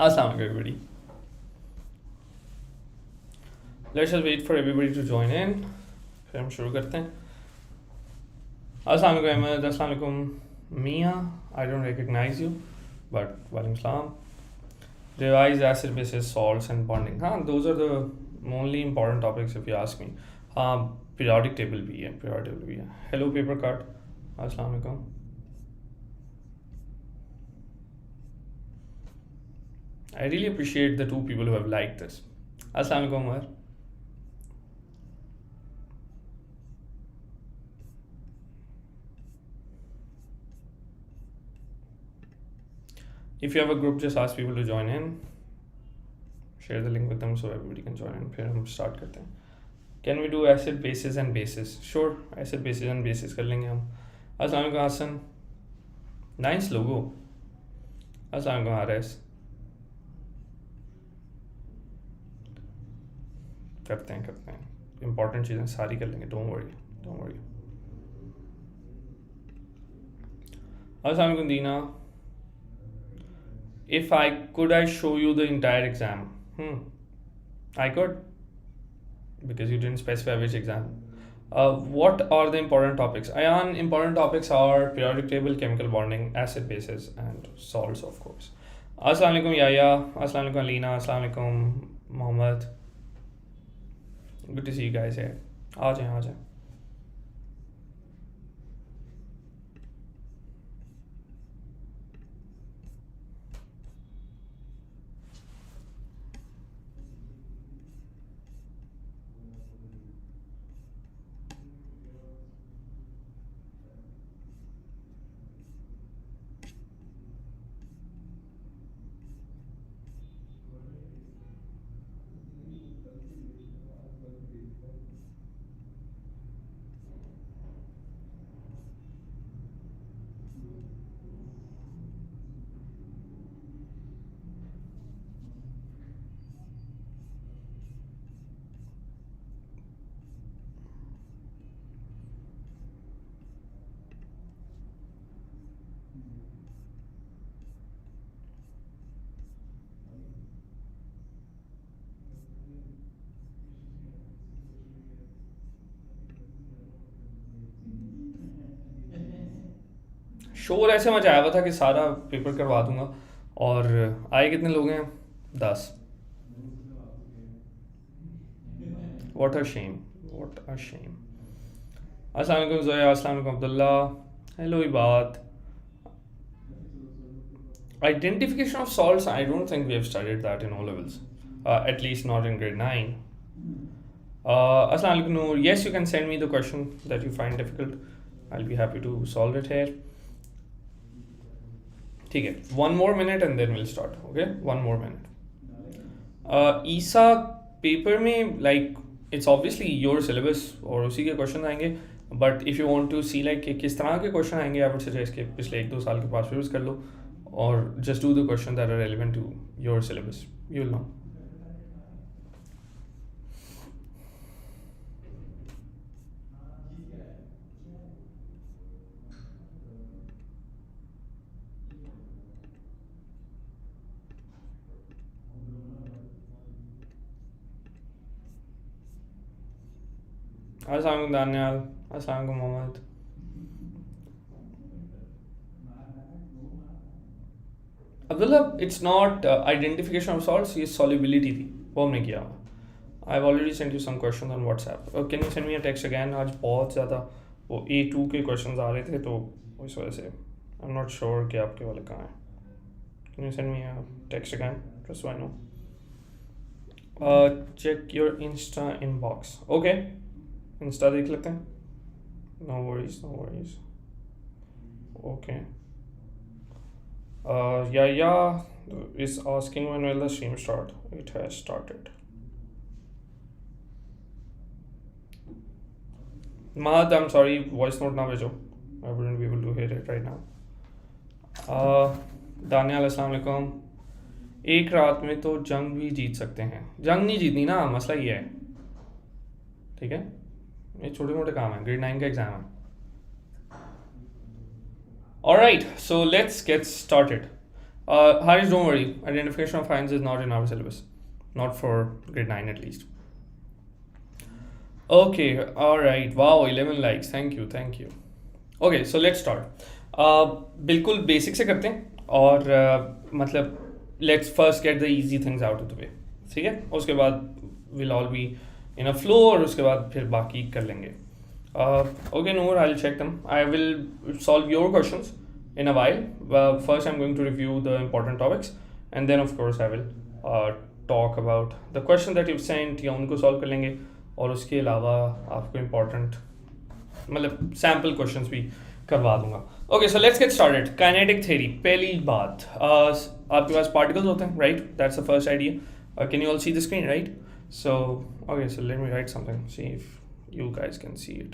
Assalamu alaikum everybody. Let's just wait for everybody to join in. फिर हम शुरू करते हैं. Assalamu alaikum Ahmed, Assalamu alaikum Mia. I don't recognize you, but walaikum salam. Revise acid bases, salts and bonding. Those are the only important topics if you ask me. Periodic table भी है, periodic table भी है. Hello paper cut. Assalamu alaikum. I really appreciate the two people who have liked this. Assalamu alaikum Umar. If you have a group, just ask people to join in. Share the link with them so everybody can join in. फिर हम start करते हैं. Can we do acid bases and bases? Sure, acid bases and bases कर लेंगे हम. Assalamu alaikum Hassan. Nice logo. Assalamu alaikum Haris. करते हैं. Important चीज़ें सारी कर लेंगे. Don't worry. Assalamu alaikum Dina. If I could, I show you the entire exam. I could, because you didn't specify which exam. What are the important topics? Ion important topics are periodic table, chemical bonding, acid bases, and salts, of course. Assalamu alaikum Yaya. Assalamu alaikum Alina. Assalamu alaikum Mohammed. Good to see you guys here. आ जाए. शोर ऐसे मचाया हुआ था कि सारा paper करवा दूंगा और आए कितने लोग हैं 10. What a shame. अस्सलाम वालेकुम ज़ोया. अस्सलाम वालेकुम Abdullah. Hello Ibad. Identification of salts, I don't think we have studied that in O levels, at least not in grade 9. Assalamu alaikum Noor. Yes, you can send me the question that you find difficult. I'll be happy to solve it here. ठीक है, 1 more minute and then we'll start. Okay, 1 more minute. Isa paper में like it's obviously your syllabus और उसी के question आएंगे, but if you want to see like कि किस तरह के क्वेश्चन आएंगे, I would suggest कि पिछले 1-2 साल के पास रिवीज कर लो और just do the questions that are relevant to your syllabus. You'll know. Assalamu alaikum Daniel. Assalamu alaikum Mohammed. Abdullah, it's not identification of salts, it's solubility थी, वो हमने किया. I've already sent you some questions on WhatsApp. Can you send me a text again? आज बहुत ज़्यादा वो A2 के questions आ रहे थे तो इस वजह से I'm not sure कि आपके वाले कहाँ हैं. Can you send me a text again just so I know? Check your Insta inbox. Okay. Insta देख लेते हैं. No worries. Okay. Yeah is asking when will the stream start. It has started. Mahad, I'm sorry, voice note ना भेजो. I wouldn't be able to hear it right now. Daniyal अस्सलाम वालेकुम. एक रात में तो जंग भी जीत सकते हैं. जंग नहीं जीतनी ना, मसला ये है. ठीक है, ये छोटे मोटे काम है, ग्रेड 9 का एग्जाम है. Alright, so let's get started. Harish, don't worry, identification of ions is not in our syllabus, not for grade 9 at least. Okay, alright, wow, 11 likes, thank you. Okay, so let's start. बिल्कुल basic से करते हैं और मतलब let's first get the easy things out of the way, ठीक है? उसके बाद we'll all be in a flow और उसके बाद फिर बाकी कर लेंगे. Okay, Noor, I'll check them. I will solve your questions in a while. First, I'm going to review the important topics, and then, of course, I will talk about the question that you've sent. या उनको solve कर लेंगे और उसके अलावा आपको important मतलब sample questions भी करवा दूंगा. Okay, so let's get started. Kinetic theory. पहली बात आपके पास particles होते हैं, right? That's the first idea. Can you all see the screen, right? So, okay, so let me write something. See if you guys can see it.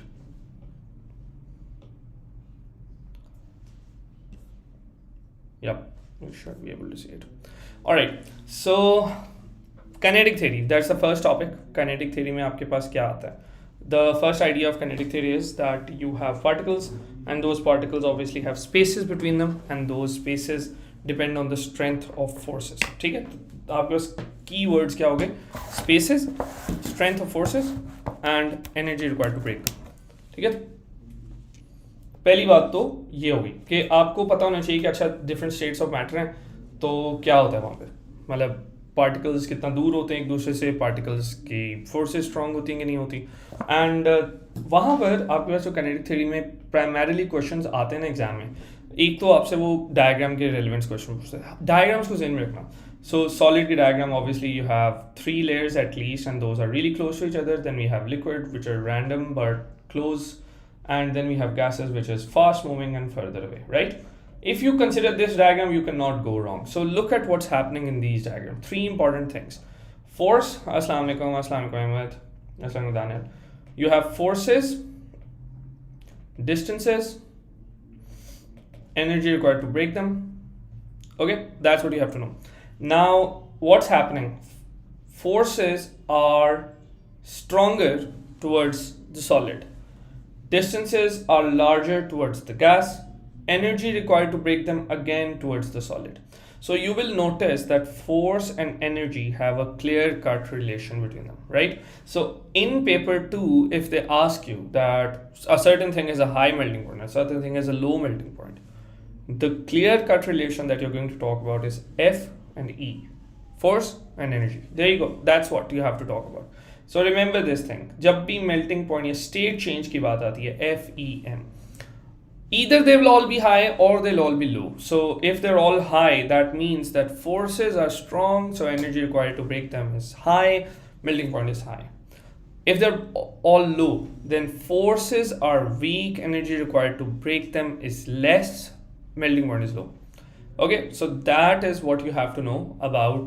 Yep, you should be able to see it. All right, so kinetic theory, that's the first topic. Kinetic theory में आपके पास क्या आता है? The first idea of kinetic theory is that you have particles, and those particles obviously have spaces between them, and those spaces depend on the strength of forces. ठीक है? तो आपके पास keywords क्या हो गए? Spaces, strength of forces, and energy required to break them. ठीक है? पहली बात तो ये होगी कि आपको पता होना चाहिए कि अच्छा डिफरेंट स्टेट्स ऑफ मैटर हैं, तो क्या होता है वहाँ पे, मतलब पार्टिकल्स कितना दूर होते हैं एक दूसरे से, पार्टिकल्स की फोर्सेस स्ट्रांग होती हैं कि नहीं होती. एंड वहाँ पर आपके पास जो किनेटिक थ्योरी में प्राइमरीली क्वेश्चंस आते हैं ना एग्जाम में, एक तो आपसे वो डायग्राम के रेलेवेंस क्वेश्चन पूछते हैं. डायग्राम्स को ज़हन में रखना. सो सॉलिड की diagram obviously you have 3 layers at least, and those are really close to each other. Then we have liquid, which are random but close, and then we have gases, which is fast moving and further away, right? If you consider this diagram, you cannot go wrong. So look at what's happening in these diagrams. 3 important things. Force, Assalamu alaikum Ahmed, Assalamu Daniel. You have forces, distances, energy required to break them. Okay, that's what you have to know. Now, what's happening? Forces are stronger towards the solid. Distances are larger towards the gas. Energy required to break them again towards the solid. So you will notice that force and energy have a clear-cut relation between them, right? So in paper 2, if they ask you that a certain thing is a high melting point, a certain thing is a low melting point, the clear-cut relation that you're going to talk about is F and E, force and energy. There you go. That's what you have to talk about. So remember this thing. जब भी melting point या state change की बात आती है, FEM, either they will all be high or they'll all be low. So if they're all high, that means that forces are strong, so energy required to break them is high, melting point is high. If they're all low, then forces are weak, energy required to break them is less, melting point is low. Okay, so that is what you have to know about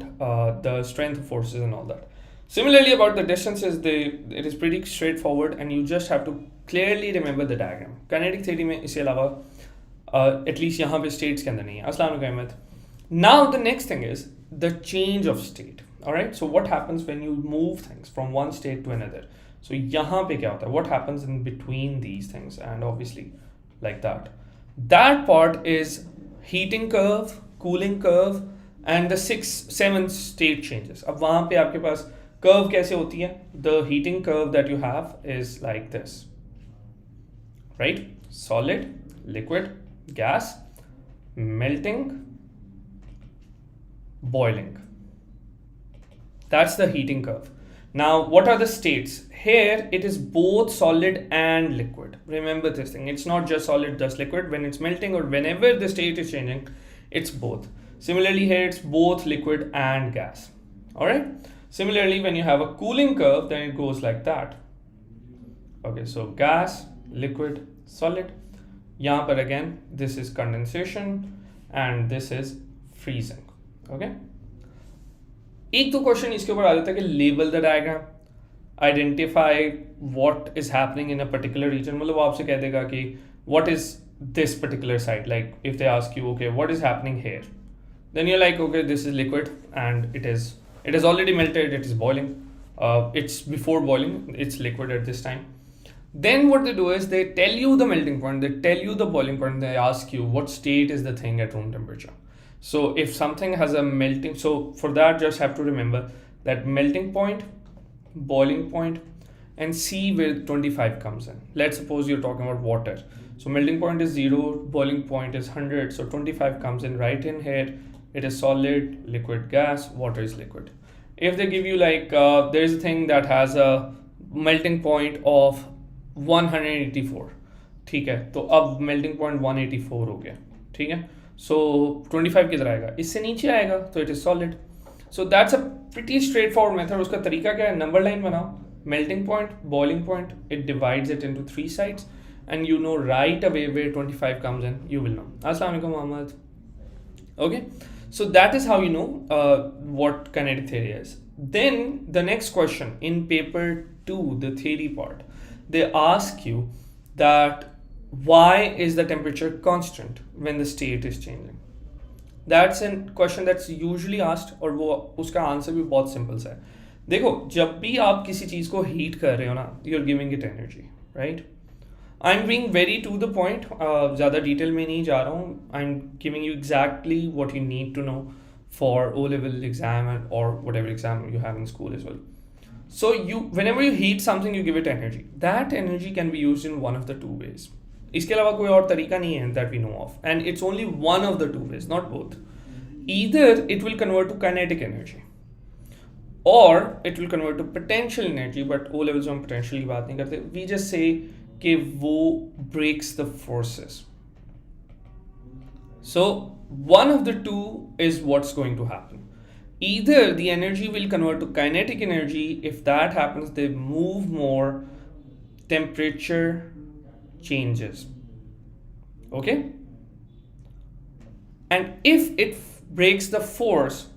the strength of forces and all that. Similarly, about the distances, it is pretty straightforward, and you just have to clearly remember the diagram. Kinetic theory में इसके अलावा at least यहाँ पे states के अंदर नहीं है. अस्सलाम वालेकुम Ahmad. Now the next thing is the change of state. Alright, so what happens when you move things from one state to another? So यहाँ पे क्या होता है? What happens in between these things? And obviously like that. That part is heating curve, cooling curve, and the 6-7 state changes. अब वहाँ पे आपके पास curve कैसे होती है? The heating curve that you have is like this, right? Solid, liquid, gas, melting, boiling. That's the heating curve. Now, what are the states? Here, it is both solid and liquid. Remember this thing. It's not just solid, just liquid. When it's melting or whenever the state is changing, it's both. Similarly, here, it's both liquid and gas. All right? Similarly, when you have a cooling curve, then it goes like that. Okay, so gas, liquid, solid. यहाँ पर again, this is condensation and this is freezing. Okay. एक तो question इसके ऊपर आ जाता है कि label the diagram, identify what is happening in a particular region. मतलब वो आपसे कह देगा कि what is this particular site. Like if they ask you, okay, what is happening here? Then you're like, okay, this is liquid and it is already melted, it is boiling, it's before boiling, it's liquid at this time. Then what they do is they tell you the melting point, they tell you the boiling point, they ask you what state is the thing at room temperature. So if something has a melting, so for that just have to remember that melting point, boiling point, and see where 25 comes in. Let's suppose you're talking about water. So melting point is 0, boiling point is 100. So 25 comes in right in here. It is solid, liquid, gas, water is liquid. If they give you like, there's a thing that has a melting point of 184, ठीक है, तो अब melting point 184 हो गया, ठीक है. So 25 किधर आएगा, इससे नीचे आएगा, तो it is solid. So that's a pretty straightforward method. उसका तरीका क्या है, नंबर लाइन बनाओ, melting point, boiling point, it divides it into 3 sides, and you know right away where 25 comes in. You will know. Assalamu alaikum, Muhammad. Okay, so that is how you know what kinetic theory is. Then the next question in paper 2, the theory part, they ask you that why is the temperature constant when the state is changing. That's a question that's usually asked, और वो उसका answer भी बहुत simple सा है. देखो, जब भी आप किसी चीज़ को हीट कर रहे हो ना, you're giving it energy, right? I'm being very to the point, ज़्यादा डिटेल में नहीं जा रहा हूँ. I'm giving you exactly what you need to know for O-level exam or whatever exam you have in school as well. So whenever you heat something, you give it energy. That energy can be used in one of the two ways. इसके अलावा कोई और तरीका नहीं है that we know of, and it's only one of the two ways, not both. Either it will convert to kinetic energy, or it will convert to potential energy. But O levels में हम potential की बात नहीं करते. We just say कि वो breaks the forces. So one of the two is what's going to happen. Either the energy will convert to kinetic energy. If that happens, they move more, temperature changes. Okay? And if it breaks the force,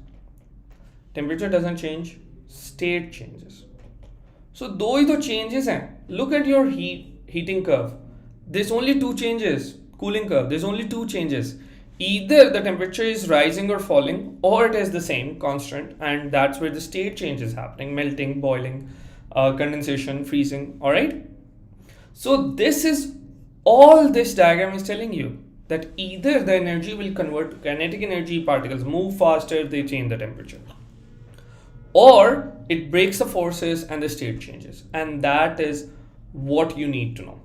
temperature doesn't change, state changes. So though the changes हैं, look at your heating curve. There's only two changes. Cooling curve, there's only two changes. Either the temperature is rising or falling, or it is the same, constant, and that's where the state change is happening, melting, boiling, condensation, freezing. All right? So all this diagram is telling you that either the energy will convert to kinetic energy, particles move faster, they change the temperature, or it breaks the forces and the state changes. And that is what you need to know.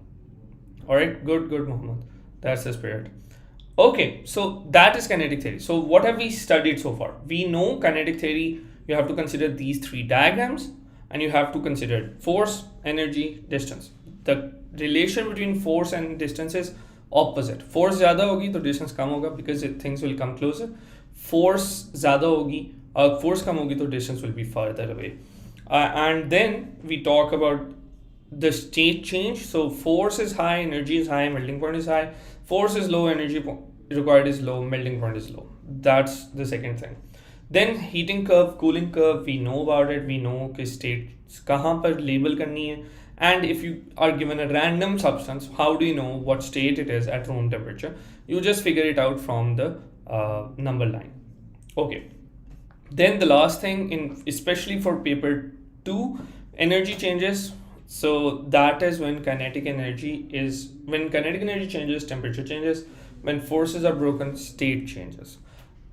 All right, good, Muhammad. That's the spirit. Okay, so that is kinetic theory. So what have we studied so far? We know kinetic theory, you have to consider these 3 diagrams, and you have to consider force, energy, distance. The relation between force and distance is opposite. Force ज़्यादा होगी तो distance कम होगा, because things will come closer. Force ज़्यादा होगी, force कम होगी तो distance will be farther away. And then we talk about the state change. So force is high, energy is high, melting point is high. Force is low, energy required is low, melting point is low. That's the second thing. Then heating curve, cooling curve, we know about it. We know कि states कहाँ पर label करनी है. And if you are given a random substance, how do you know what state it is at room temperature? You just figure it out from the number line. Okay. Then the last thing, especially for paper 2, energy changes. So that is when kinetic energy changes, temperature changes. When forces are broken, state changes.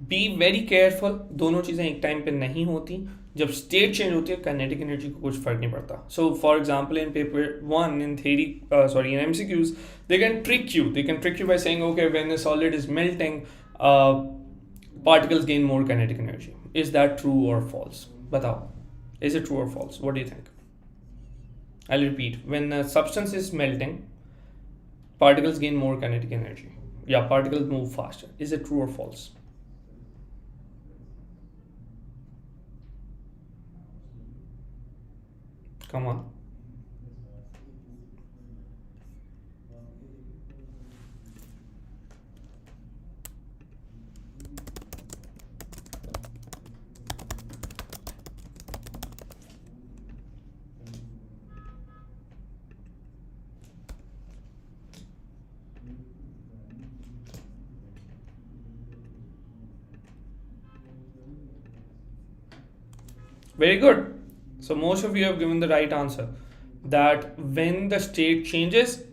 Be very careful, दोनों चीज़ें एक time पे नहीं होती. जब state change होती है, kinetic energy को कुछ फर्क नहीं पड़ता. So for example, in paper 1 in theory, in MCQs, they can trick you. They can trick you by saying, okay, when a solid is melting, particles gain more kinetic energy. Is that true or false? बताओ. Is it true or false? What do you think? I'll repeat. When a substance is melting, particles gain more kinetic energy. Yeah, particles move faster. Is it true or false? Come on. Very good. So most of you have given the right answer, that when the state changes,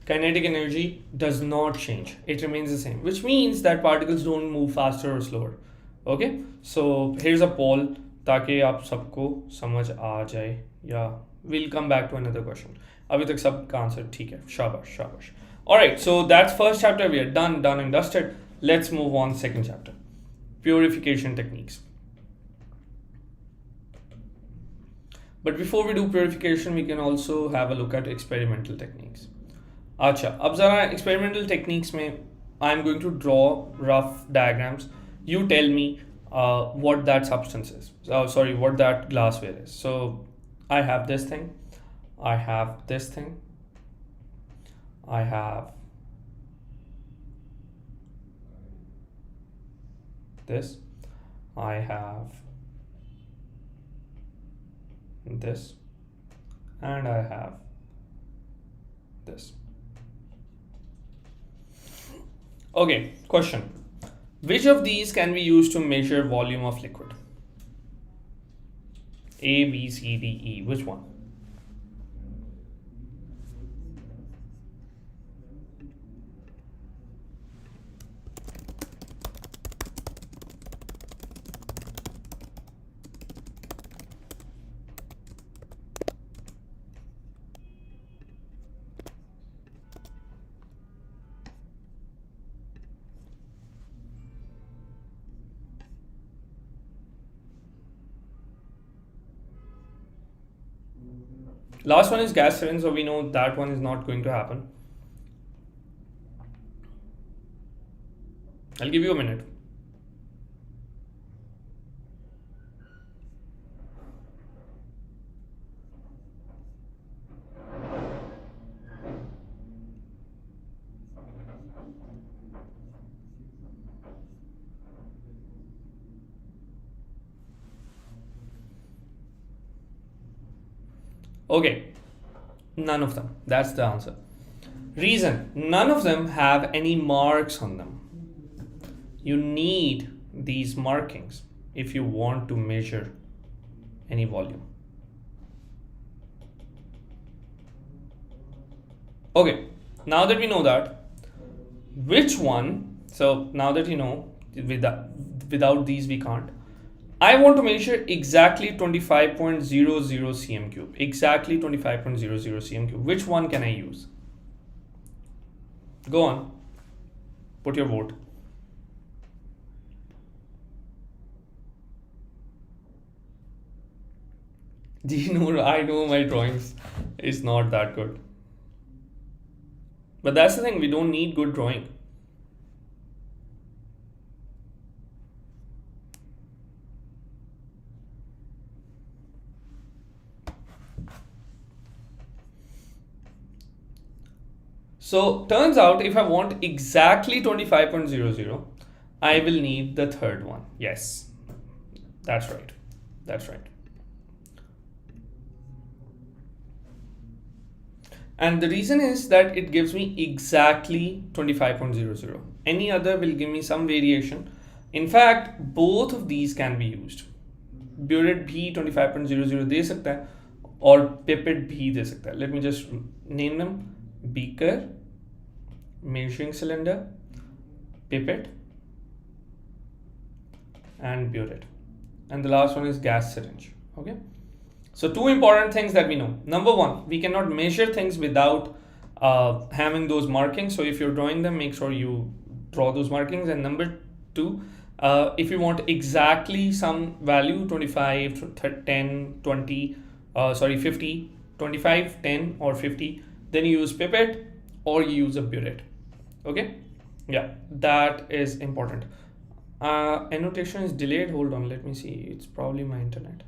kinetic energy does not change, it remains the same, which means that particles don't move faster or slower. Okay, so here's a poll ताकि आप सबको समझ आ जाए, या we'll come back to another question. अभी तक सबका answer ठीक है, शाबाश शाबाश. Alright, so that's first chapter, we are done and dusted. Let's move on second chapter, purification techniques. But before we do purification, we can also have a look at experimental techniques. अच्छा, अब ज़रा experimental techniques में I am going to draw rough diagrams. You tell me what that substance is. What that glassware is. So I have this thing, I have this thing, I have this, I have this, and I have this. Okay, question. Which of these can be used to measure volume of liquid? A, B, C, D, E. Which one? Last one is gas syringe, so we know that one is not going to happen. I'll give you a minute. Okay, none of them. That's the answer. Reason, none of them have any marks on them. You need these markings if you want to measure any volume. Okay, now that we know that, which one, so now that you know, without these we can't. I want to measure exactly 25.00 cm cube. Exactly 25.00 cm cube. Which one can I use? Go on. Put your vote. I know my drawings is not that good. But that's the thing, we don't need good drawing. So turns out if I want exactly 25.00, I will need the third one. Yes, that's right. That's right. And the reason is that it gives me exactly 25.00. Any other will give me some variation. In fact, both of these can be used. Burette भी 25.00 दे सकता है और pipette भी दे सकता है. Let me just name them: beaker, measuring cylinder, pipette, and burette. And the last one is gas syringe. Okay. So two important things that we know. Number one, we cannot measure things without having those markings. So if you're drawing them, make sure you draw those markings. And number two, if you want exactly some value, 25, 10, 20, 50, 25, 10 or 50, then you use pipette or you use a burette. Okay, yeah, that is important. Annotation is delayed. Hold on, let me see. It's probably my internet.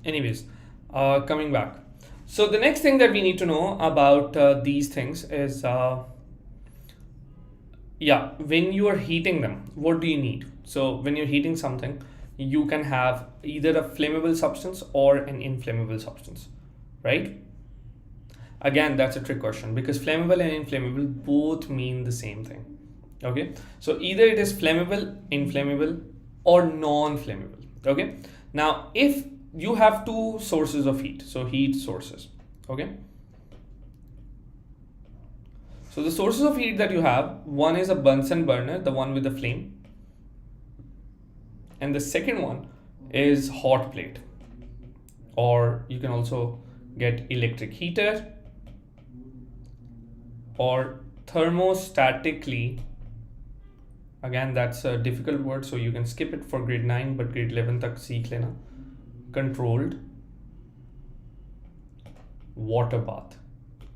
Anyways, coming back. So the next thing that we need to know about these things is, when you are heating them, what do you need? So when you're heating something, you can have either a flammable substance or an inflammable substance, right? Again, that's a trick question because flammable and inflammable both mean the same thing. Okay, so either it is flammable, inflammable, or non-flammable. Okay, now if you have two sources of heat, so heat sources. Okay, so the sources of heat that you have, one is a Bunsen burner, the one with the flame, and the second one is hot plate, or you can also get electric heater or thermostatically, again that's a difficult word, so you can skip it for grade 9 but grade 11 tak seekh lena, controlled water bath.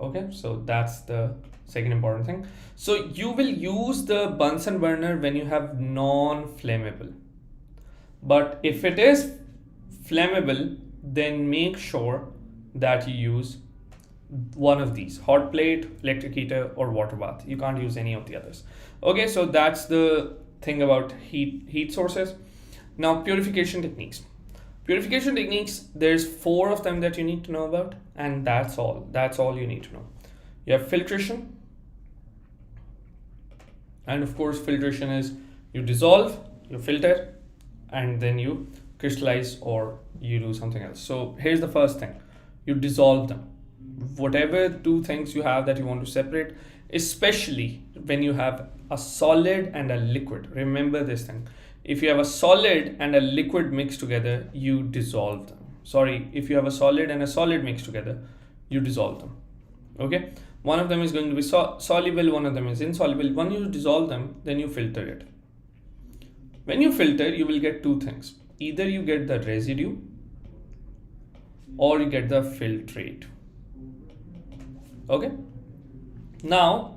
Okay, so that's the second important thing. So you will use the Bunsen burner when you have non-flammable, but if it is flammable, then make sure that you use one of these: hot plate, electric heater, or water bath. You can't use any of the others. Okay, so that's the thing about heat sources. Now, purification techniques. Purification techniques, there's 4 of them that you need to know about, and that's all you need to know. You have filtration, and of course filtration is you dissolve, you filter, and then you crystallize or you do something else. So here's the first thing: you dissolve them. Whatever 2 things you have that you want to separate, especially when you have a solid and a liquid. Remember this thing: if you have a solid and a liquid mixed together, you dissolve them. Sorry, if you have a solid and a solid mixed together, you dissolve them. Okay, one of them is going to be soluble, one of them is insoluble. When you dissolve them, then you filter it. When you filter, you will get 2 things: either you get the residue or you get the filtrate. Okay, now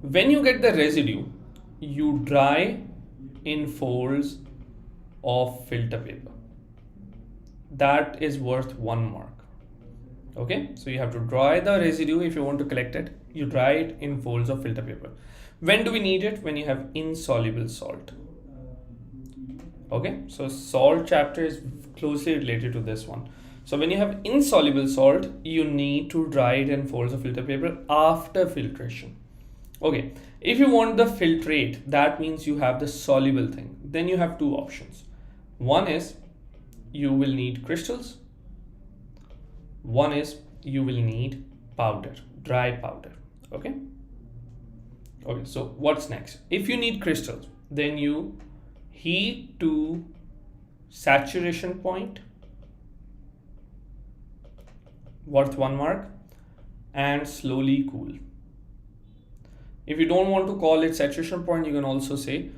when you get the residue, you dry in folds of filter paper. That is worth 1 mark. Okay, so you have to dry the residue. If you want to collect it, you dry it in folds of filter paper. When do we need it? When you have insoluble salt. Okay, so salt chapter is closely related to this one. So when you have insoluble salt, you need to dry it in folds of filter paper after filtration. Okay, if you want the filtrate, that means you have the soluble thing. Then you have 2 options. One is you will need crystals. One is you will need powder, dry powder. Okay. Okay, so what's next? If you need crystals, then you heat to saturation point, worth 1 mark, and slowly cool. If you don't want to call it saturation point, you can also say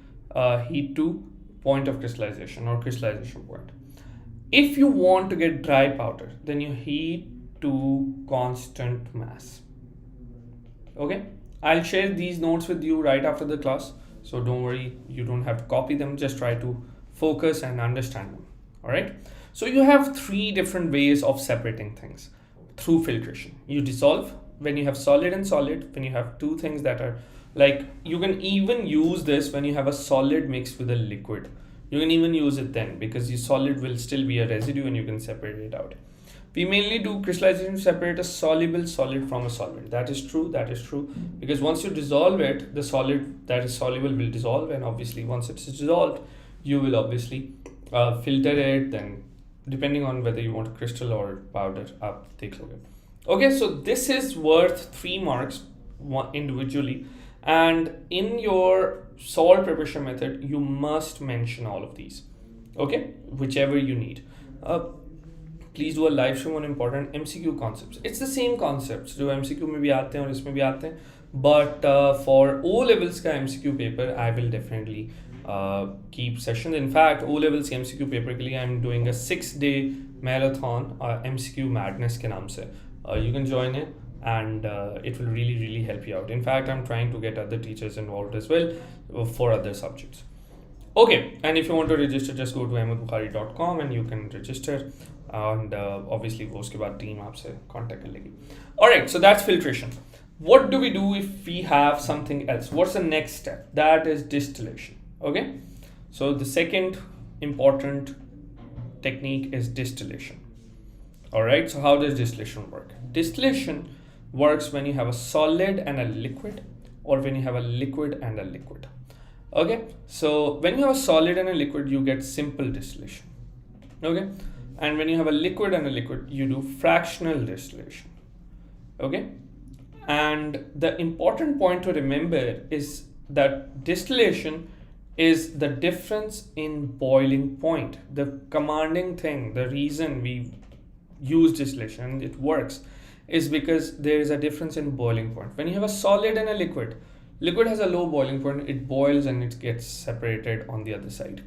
heat to point of crystallization or crystallization point. If you want to get dry powder, then you heat to constant mass. Okay, I'll share these notes with you right after the class, so don't worry, you don't have to copy them, just try to focus and understand them. All right, so you have 3 different ways of separating things through filtration. You dissolve when you have solid and solid, when you have 2 things that are like, you can even use this when you have a solid mixed with a liquid. You can even use it then, because your solid will still be a residue and you can separate it out. We mainly do crystallization to separate a soluble solid from a solvent. That is true, because once you dissolve it, the solid that is soluble will dissolve, and obviously once it's dissolved, you will obviously filter it, then depending on whether you want a crystal or powder up. Okay, so this is worth 3 marks individually, and in your salt preparation method, you must mention all of these. Okay, whichever you need. Please do a live stream on important MCQ concepts. It's the same concepts, जो MCQ में भी आते हैं और इसमें भी आते हैं, but for O levels का MCQ paper, I will definitely keep sessions. In fact, O levels MCQ paper के लिए I'm doing a 6-day marathon, MCQ madness के नाम से. You can join it, and it will really help you out. In fact, I'm trying to get other teachers involved as well for other subjects. Okay, and if you want to register, just go to ahmedbokhari.com and you can register, and obviously वो उसके बाद team आपसे contact कर लेगी. Alright, so that's filtration. What do we do if we have something else? What's the next step? That is distillation. Okay, so the second important technique is distillation. Alright, so how does distillation work? Distillation works when you have a solid and a liquid, or when you have a liquid and a liquid. Okay, so when you have a solid and a liquid, you get simple distillation. Okay, and when you have a liquid and a liquid, you do fractional distillation. Okay, and the important point to remember is that distillation is the difference in boiling point. The commanding thing, the reason we use distillation and it works, is because there is a difference in boiling point. When you have a solid and a liquid, liquid has a low boiling point, it boils and it gets separated on the other side.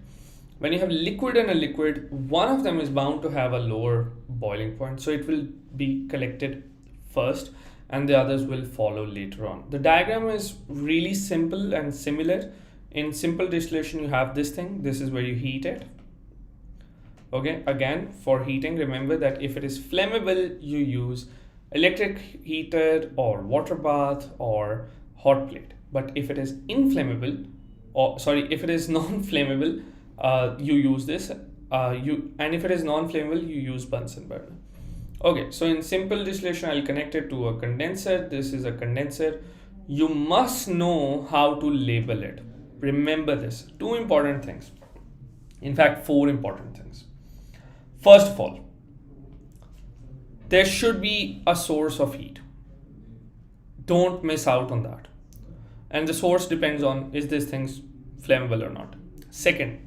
When you have liquid and a liquid, one of them is bound to have a lower boiling point, so it will be collected first and the others will follow later on. The diagram is really simple and similar. In simple distillation, you have this thing. This is where you heat it. Okay, again, for heating, remember that if it is flammable, you use electric heater or water bath or hot plate. But if it is inflammable, or sorry, if it is non-flammable, you use this. And if it is non-flammable, you use Bunsen burner. Okay, so in simple distillation, I'll connect it to a condenser. This is a condenser. You must know how to label it. Remember this. Two important things. In fact, four important things. First of all, there should be a source of heat. Don't miss out on that. And the source depends on, is this thing flammable or not? Second,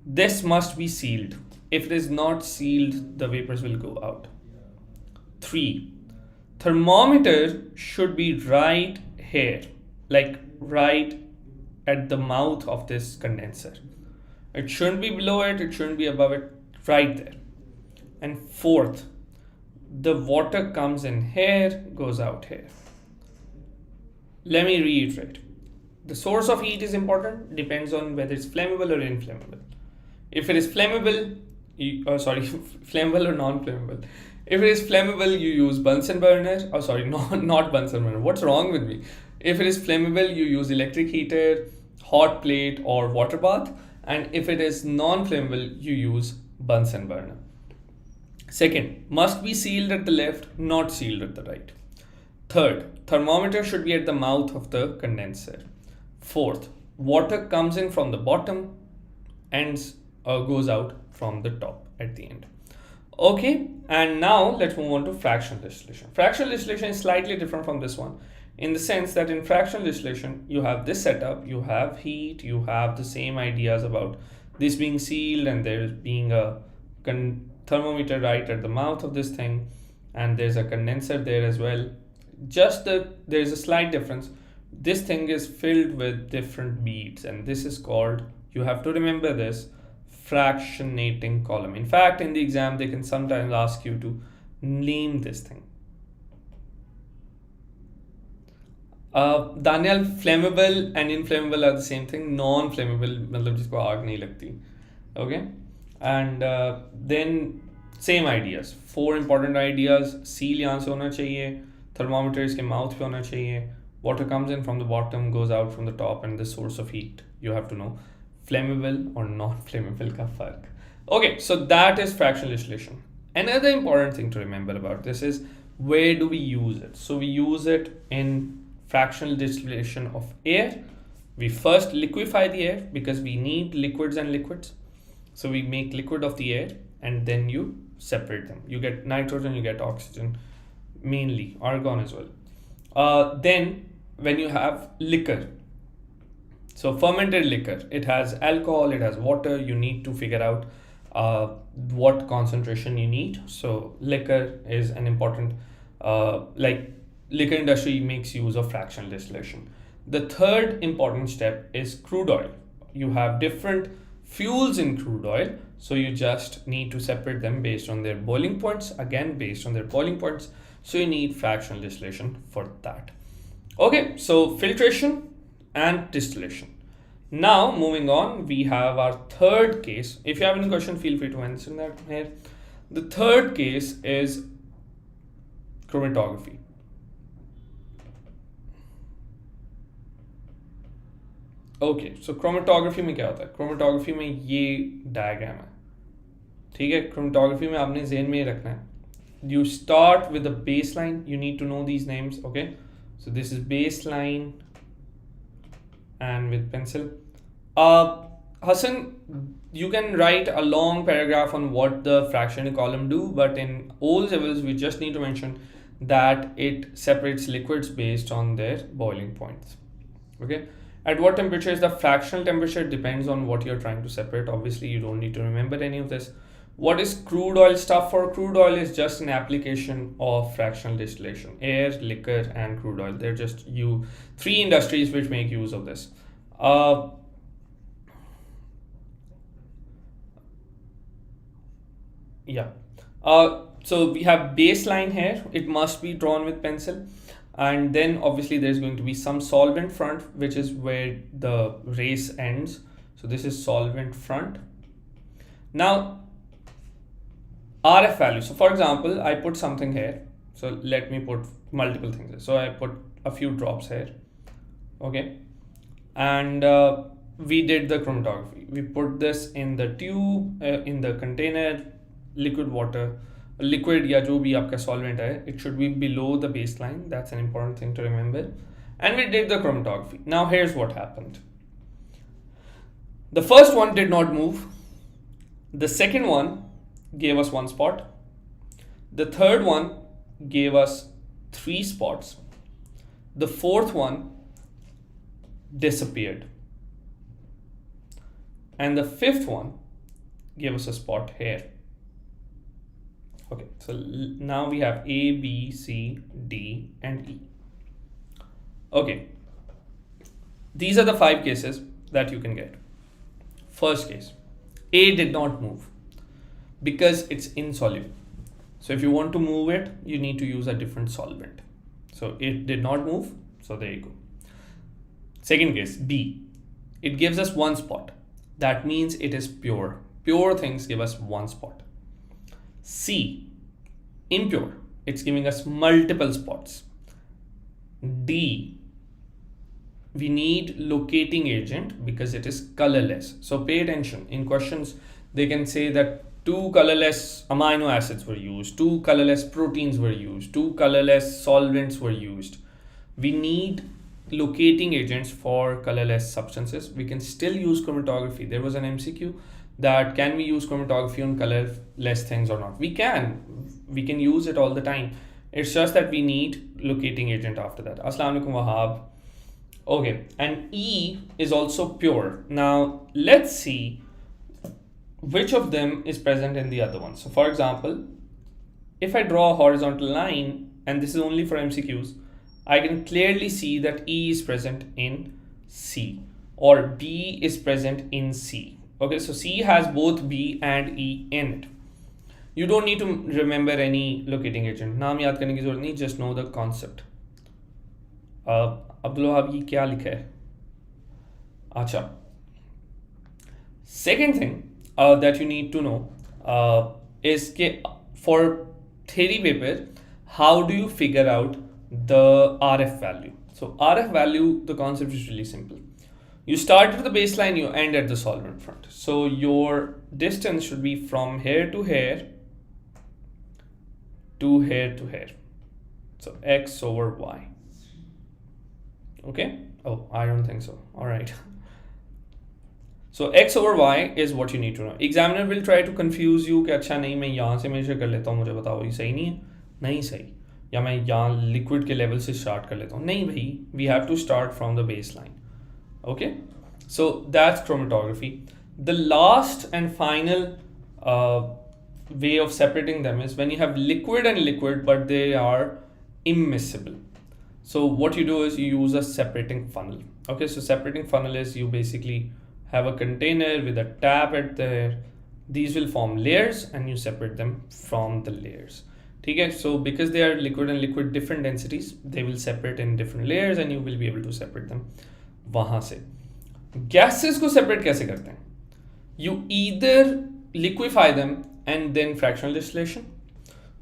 this must be sealed. If it is not sealed, the vapors will go out. 3, thermometer should be right here, like right at the mouth of this condenser. It shouldn't be below it, it shouldn't be above it, right there. And fourth, the water comes in here, goes out here. Let me reiterate. The source of heat is important, depends on whether it's flammable or inflammable. If it is flammable, flammable or non-flammable. If it is flammable, you use Bunsen burner. Not Bunsen burner. What's wrong with me? If it is flammable, you use electric heater, hot plate, or water bath. And if it is non-flammable, you use Bunsen burner. Second, must be sealed at the left, not sealed at the right. Third, thermometer should be at the mouth of the condenser. Fourth, water comes in from the bottom and goes out from the top at the end. Okay, and now let's move on to fractional distillation. Fractional distillation is slightly different from this one in the sense that in fractional distillation, you have this setup, you have heat, you have the same ideas about this being sealed and there being a thermometer right at the mouth of this thing, and there's a condenser there as well. There's a slight difference. This thing is filled with different beads, and this is called, you have to remember this, fractionating column. In fact, in the exam, they can sometimes ask you to name this thing. Daniel, flammable and inflammable are the same thing. Non-flammable, मतलब जिसको आग नहीं लगती. Okay, and then same ideas. 4 important ideas. Seal यहाँ से होना चाहिए. Thermometer इसके mouth पे होना चाहिए. Water comes in from the bottom, goes out from the top, and the source of heat. You have to know flammable or non-flammable का फर्क. Okay, so that is fractional distillation. Another important thing to remember about this is where do we use it? So we use it in fractional distillation of air. We first liquefy the air because we need liquids and liquids. So we make liquid of the air and then you separate them. You get nitrogen, you get oxygen, mainly argon as well. Then when you have liquor, so fermented liquor, it has alcohol, it has water, you need to figure out what concentration you need. So liquor is an important, liquor industry makes use of fractional distillation. The third important step is crude oil. You have different fuels in crude oil, so you just need to separate them based on their boiling points. Again, based on their boiling points, so you need fractional distillation for that. Okay, so filtration and distillation. Now moving on, we have our third case. If you have any question, feel free to mention that here. The third case is chromatography. Okay so chromatography में क्या होता है? Chromatography में ये diagram है, ठीक है? Chromatography में आपने ज़हन में रखना है, you start with the baseline. You need to know these names. Okay, so this is baseline and with pencil. Hassan, you can write a long paragraph on what the fractional column do, but in O levels, we just need to mention that it separates liquids based on their boiling points. Okay. At what temperature is the fractional temperature depends on what you're trying to separate. Obviously, you don't need to remember any of this. What is crude oil stuff for? Crude oil is just an application of fractional distillation. Air, liquor, and crude oil. They're just three industries which make use of this. Yeah. So we have baseline here. It must be drawn with pencil. And then obviously there's going to be some solvent front, which is where the race ends. So this is solvent front. Now, RF value. So for example, I put something here. So let me put multiple things. So I put a few drops here. Okay. And we did the chromatography. We put this in the tube, in the container, liquid water, liquid या जो भी आपका solvent है, it should be below the baseline. That's an important thing to remember. And we did the chromatography. Now here's what happened. The first one did not move. The second one gave us one spot. The third one gave us 3 spots. The fourth one disappeared. And the fifth one gave us a spot here. Okay, so now we have A, B, C, D, and E. Okay, these are the 5 cases that you can get. First case, A did not move because it's insoluble. So if you want to move it, you need to use a different solvent. So it did not move, so there you go. Second case, B, it gives us 1 spot. That means it is pure. Pure things give us 1 spot. C, impure, it's giving us multiple spots. D, we need locating agent because it is colorless. So pay attention. In questions, they can say that 2 colorless amino acids were used, 2 colorless proteins were used, 2 colorless solvents were used. We need locating agents for colorless substances. We can still use chromatography. There was an MCQ that can we use chromatography on colorless things or not? We can use it all the time. It's just that we need locating agent after that. Assalamu alaikum Wahab. Okay, and E is also pure. Now let's see which of them is present in the other one. So for example, if I draw a horizontal line, and this is only for MCQs, I can clearly see that E is present in C or B is present in C. Okay, so C has both B and E in it. You don't need to remember any locating agent. नाम याद करने की ज़रूरत नहीं, just know the concept. Abdul Wahab ये क्या लिखा है? अच्छा. Second thing that you need to know is कि for theory paper, how do you figure out the RF value? So RF value, the concept is really simple. You start at the baseline, you end at the solvent front. So your distance should be from here to here to here to here. So X over Y. Okay? Oh, I don't think so. All right. So X over Y is what you need to know. Examiner will try to confuse you कि अच्छा नहीं मैं यहाँ से measure कर लेता हूँ, मुझे बताओ ये सही नहीं है? नहीं सही. या मैं यहाँ liquid के level से start कर लेता हूँ. नहीं भाई, we have to start from the baseline. Okay, so that's chromatography. The last and final way of separating them is when you have liquid and liquid, but they are immiscible. So what you do is you use a separating funnel. Okay, so separating funnel is you basically have a container with a tap at there. These will form layers and you separate them from the layers. Okay, so because they are liquid and liquid different densities, they will separate in different layers and you will be able to separate them. वहां से gases को separate कैसे करते हैं? You either liquefy them and then fractional distillation,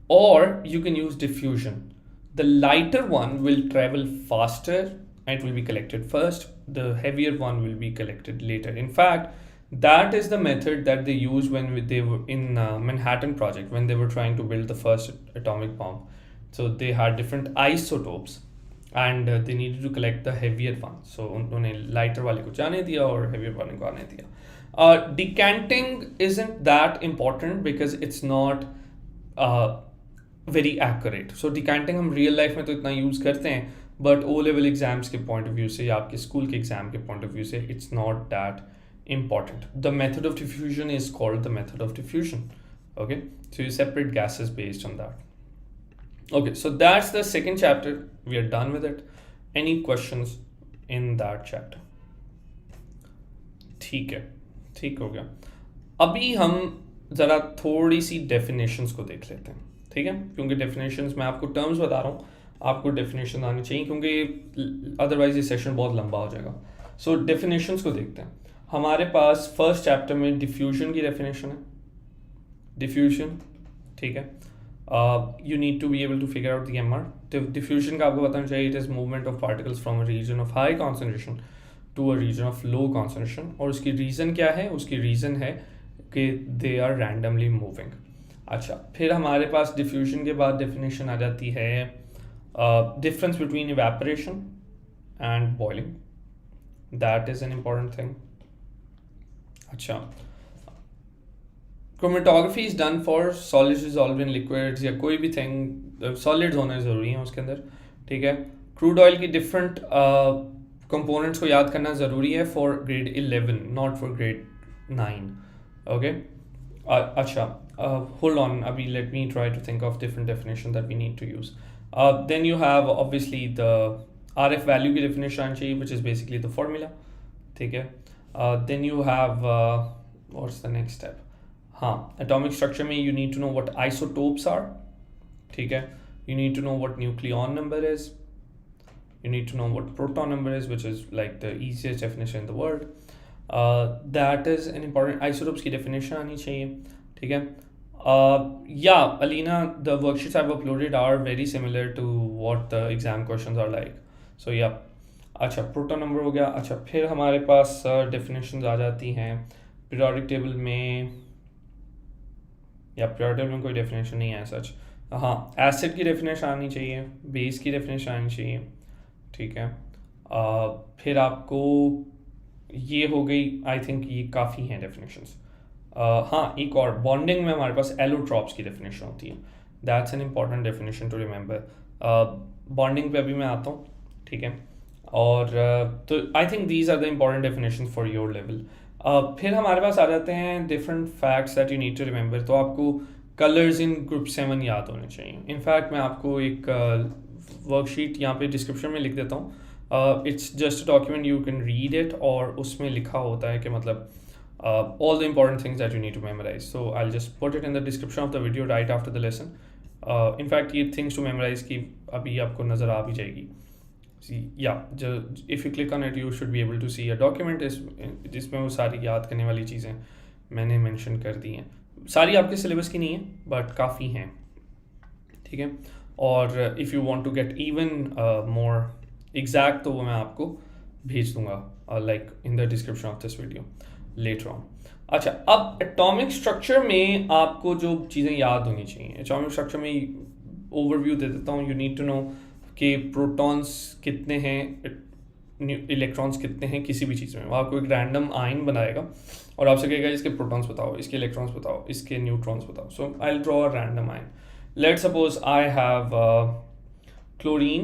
or you can use diffusion. The lighter one will travel faster and it will be collected first. The heavier one will be collected later. In fact, that is the method that they used when they were in Manhattan Project, when they were trying to build the first atomic bomb. So they had different isotopes and they needed to collect the heavier one. So उन्होंने lighter वाले को जाने दिया और heavier वाले को आने दिया. Decanting isn't that important because it's not very accurate. So decanting हम रियल लाइफ में तो इतना यूज़ करते हैं, बट ओ लेवल एग्जाम्स के पॉइंट ऑफ व्यू से या आपके स्कूल के एग्जाम के पॉइंट ऑफ व्यू से it's not that important. The method of diffusion is called the method of diffusion. Okay, so you separate gases based on that. Okay, so that's the second chapter. We are done with it. Any questions in that chapter? ठीक है, ठीक हो गया. अभी हम ज़रा थोड़ी सी definitions को देख लेते हैं, ठीक है, क्योंकि डेफिनेशंस मैं आपको टर्म्स बता रहा हूँ, आपको डेफिनेशन आनी चाहिए क्योंकि अदरवाइज ये सेशन बहुत लंबा हो जाएगा. सो डेफिनेशंस को देखते हैं. हमारे पास फर्स्ट चैप्टर में डिफ्यूजन की डेफिनेशन है. डिफ्यूजन, ठीक है. You need to be able to figure out the MR. Diffusion का आपको बताना चाहिए, it is movement of particles from a region of high concentration to a region of low concentration. और उसकी रीज़न क्या है? उसकी रीज़न है कि दे आर रैंडमली मूविंग. अच्छा, फिर हमारे पास डिफ्यूजन के बाद डेफिनेशन आ जाती है difference between evaporation and boiling. That is an important thing. अच्छा, chromatography is done for solids dissolved in liquids या कोई भी थिंग सॉलिड्स होने ज़रूरी है उसके अंदर, ठीक है. क्रूड ऑयल की डिफरेंट कंपोनेंट्स को याद करना ज़रूरी है for grade 11, not for grade 9. Okay, अच्छा, hold on, abhi let me try to think of different definition that we need to use. Then you have obviously the RF value की definition आनी चाहिए, which is basically the formula, ठीक है. Then you have what's the next step? हाँ, atomic structure में you need to know what isotopes are, ठीक है. You need to know what nucleon number is. You need to know what proton number is, which is like the easiest definition in the world. That is an important. Isotopes की definition आनी चाहिए, ठीक है. Yeah, Alina, the worksheets I've uploaded are very similar to what the exam questions are like. So yeah. अच्छा, proton number हो गया. अच्छा, फिर हमारे पास डेफिनेशंस आ जाती हैं पीरियोडिक टेबल में, या पीरियोडिक टेबल में कोई डेफिनेशन नहीं है सच. हाँ, एसिड की डेफिनेशन आनी चाहिए, बेस की डेफिनेशन आनी चाहिए, ठीक है. फिर आपको ये हो गई, आई थिंक ये काफ़ी हैं डेफिनेशंस. हाँ, एक और बॉन्डिंग में हमारे पास एलोट्रॉप्स की डेफिनेशन होती है. That's an important definition to remember. Bonding पे अभी मैं आता हूँ, ठीक है. और तो I think these are the important definition for your level. फिर हमारे पास आ जाते हैं different facts that you need to remember. तो आपको कलर्स इन ग्रुप 7 याद होने चाहिए. इनफैक्ट मैं आपको एक वर्कशीट यहाँ पे डिस्क्रिप्शन में लिख देता हूँ. It's just a document, you can read it, और उसमें लिखा होता है कि मतलब all the important things that you need to memorize. So I'll just put it in the description of the video right after the lesson. In fact, ये things to memorize की अभी आपको नज़र आ भी जाएगी. Yeah, if you click on it, you should be able to see a document जिसमें वो सारी याद करने वाली चीज़ें मैंने मेंशन कर दी हैं. सारी आपके सिलेबस की नहीं है, बट काफ़ी हैं, ठीक है. और if you want to get even more exact, तो वो मैं आपको भेज दूँगा like in the description of this video later on. अच्छा, अब एटॉमिक स्ट्रक्चर में आपको जो चीज़ें याद होनी चाहिए, एटॉमिक स्ट्रक्चर में ओवरव्यू दे देता हूँ. यू नीड टू नो कि प्रोटॉन्स कितने हैं, इलेक्ट्रॉन्स कितने हैं किसी भी चीज़ में. वो आपको एक रैंडम आयन बनाएगा और आपसे कहेगा इसके प्रोटॉन्स बताओ, इसके इलेक्ट्रॉन्स बताओ, इसके न्यूट्रॉन्स बताओ. So I will draw a random ion. Let suppose I have chlorine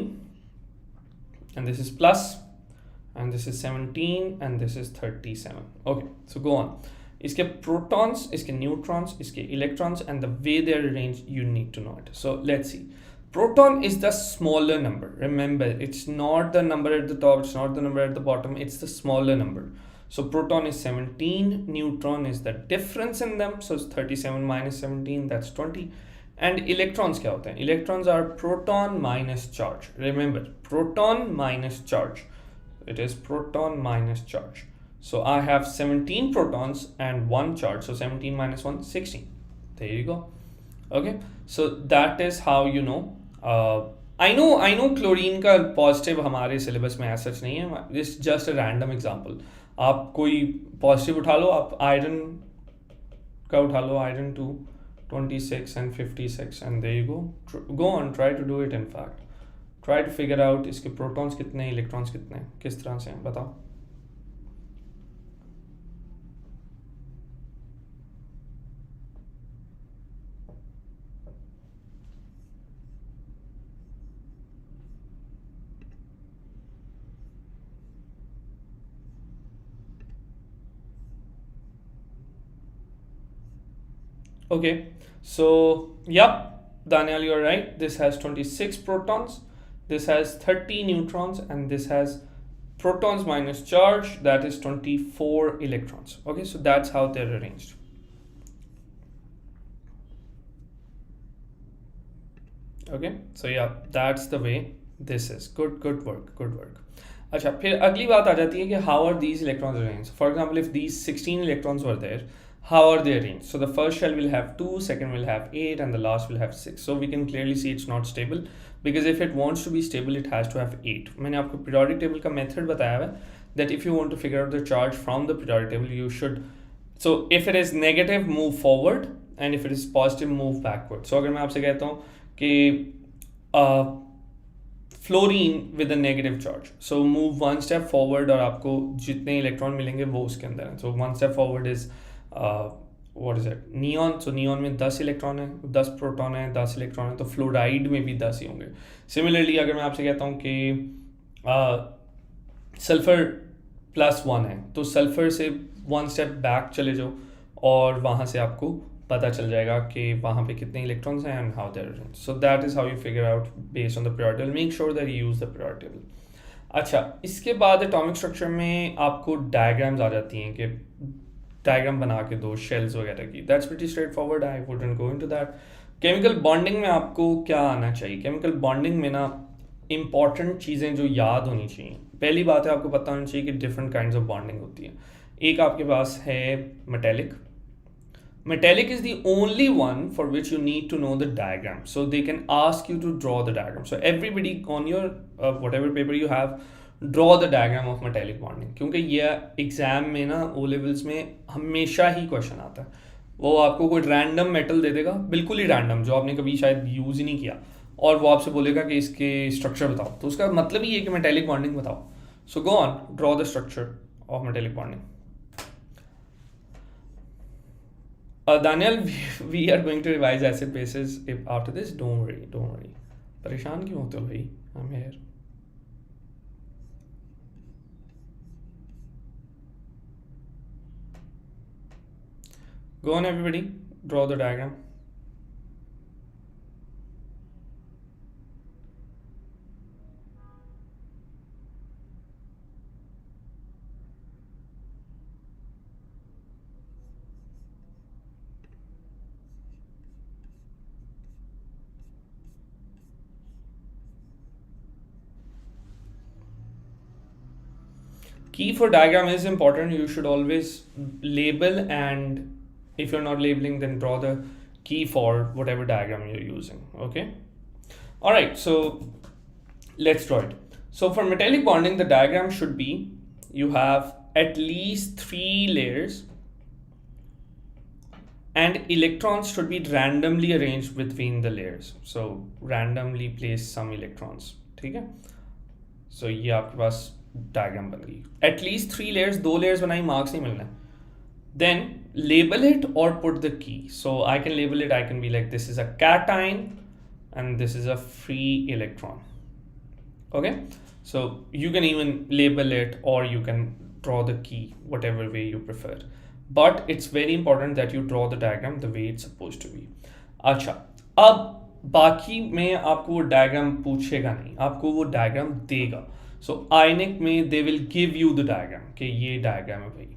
and this is plus, and this is 17 and this is 37. Okay, so go on. इसके protons, इसके neutrons, इसके electrons, and the way they are arranged, you need to know it. So let's see. Proton is the smaller number. Remember, it's not the number at the top, it's not the number at the bottom, it's the smaller number. So proton is 17, neutron is the difference in them, so it's 37 minus 17, that's 20. And electrons क्या होते हैं? Electrons are proton minus charge. Remember, proton minus charge. It is proton minus charge. So I have 17 protons and 1 charge. So 17 minus 1, 16. There you go. Okay. So that is how you know. I know chlorine का positive हमारे syllabus में as such नहीं है. This is just a random example. आप कोई positive उठा लो, आप iron का उठा लो, iron 2, 26 and 56, and there you go. Go on, try to do it in fact. Try to figure out इसके प्रोटॉन्स कितने हैं, इलेक्ट्रॉन्स कितने हैं, किस तरह से हैं, बताओ. Okay, so yep, Daniel, you're right. This has 26 protons, this has 30 neutrons, and this has protons minus charge, that is 24 electrons. Okay, so that's how they're arranged. Okay, so yeah, that's the way this is. Good work, good work. अच्छा, फिर अगली बात आ जाती है कि how are these electrons arranged? For example, if these 16 electrons were there, how are they arranged? So the first shell will have 2, second will have 8, and the last will have 6. So we can clearly see it's not stable, because if it wants to be stable, it has to have 8. मैंने आपको periodic table का method बताया है that if you want to figure out the charge from the periodic table, you should, so if it is negative, move forward, and if it is positive, move backward. So अगर मैं आपसे कहता हूँ कि fluorine with a negative charge, so move one step forward, और आपको जितने electron मिलेंगे वो उसके अंदर हैं. So one step forward is what is it, neon. So neon में 10 इलेक्ट्रॉन है, 10 प्रोटॉन है, 10 इलेक्ट्रॉन है, तो फ्लोराइड में भी 10 ही होंगे. सिमिलरली अगर मैं आपसे कहता हूँ कि सल्फर +1 है, तो सल्फर से वन स्टेप बैक चले जाओ और वहाँ से आपको पता चल जाएगा कि वहाँ पे कितने इलेक्ट्रॉन्स हैं and how they are arranged. So that is how you figure out based on the periodic table. Make sure that you use the periodic table. अच्छा, इसके बाद एटॉमिक स्ट्रक्चर में आपको डायग्राम्स आ जाती हैं कि डायग्राम बना के दो शेल्स वगैरह की. That's pretty straight forward, I wouldn't go into that. Chemical bonding में आपको क्या आना चाहिए? केमिकल बॉन्डिंग में ना इंपॉर्टेंट चीज़ें जो याद होनी चाहिए. पहली बात है, आपको पता होना चाहिए कि डिफरेंट काइंड्स ऑफ बॉन्डिंग होती है. एक आपके पास है metallic. Metallic is the only one for which you need to know the diagram. So they can ask you to draw the diagram. So everybody on your whatever paper you have, draw the diagram of metallic bonding. क्योंकि ये exam में ना O levels में हमेशा ही question आता है. वो आपको कोई रैंडम मेटल दे देगा, बिल्कुल ही रैंडम, जो आपने कभी शायद यूज़ ही नहीं किया, और वो आपसे बोलेगा कि इसके स्ट्रक्चर बताओ. तो उसका मतलब ही है कि मेटेलिक बॉन्डिंग बताओ. So go on, draw the structure of metallic bonding. Daniel, we are going to revise acid bases after this. Don't worry, don't worry. परेशान क्यों होते हो भाई? I'm here. Go on, everybody. Draw the diagram. Key for diagram is important. You should always label, and if you're not labeling, then draw the key for whatever diagram you're using. Okay. All right. So let's draw it. So for metallic bonding, the diagram should be, you have at least 3 layers, and electrons should be randomly arranged between the layers. So randomly place some electrons. ठीक है. So ये आपके पास diagram बन गई. At least 3 layers, 2 layers बनाई, marks नहीं मिलना. Then label it और put the key. So I can label it, I can be like this is a cation and this is a free electron. Okay, so you can even label it और you can draw the key, whatever way you prefer, but it's very important that you draw the diagram the way it's suppose to be. अच्छा, अब बाकी में आपको वो diagram पूछेगा नहीं, आपको वो डायग्राम देगा. सो आयनिक में they will give you the diagram कि ये डायग्राम है भाई.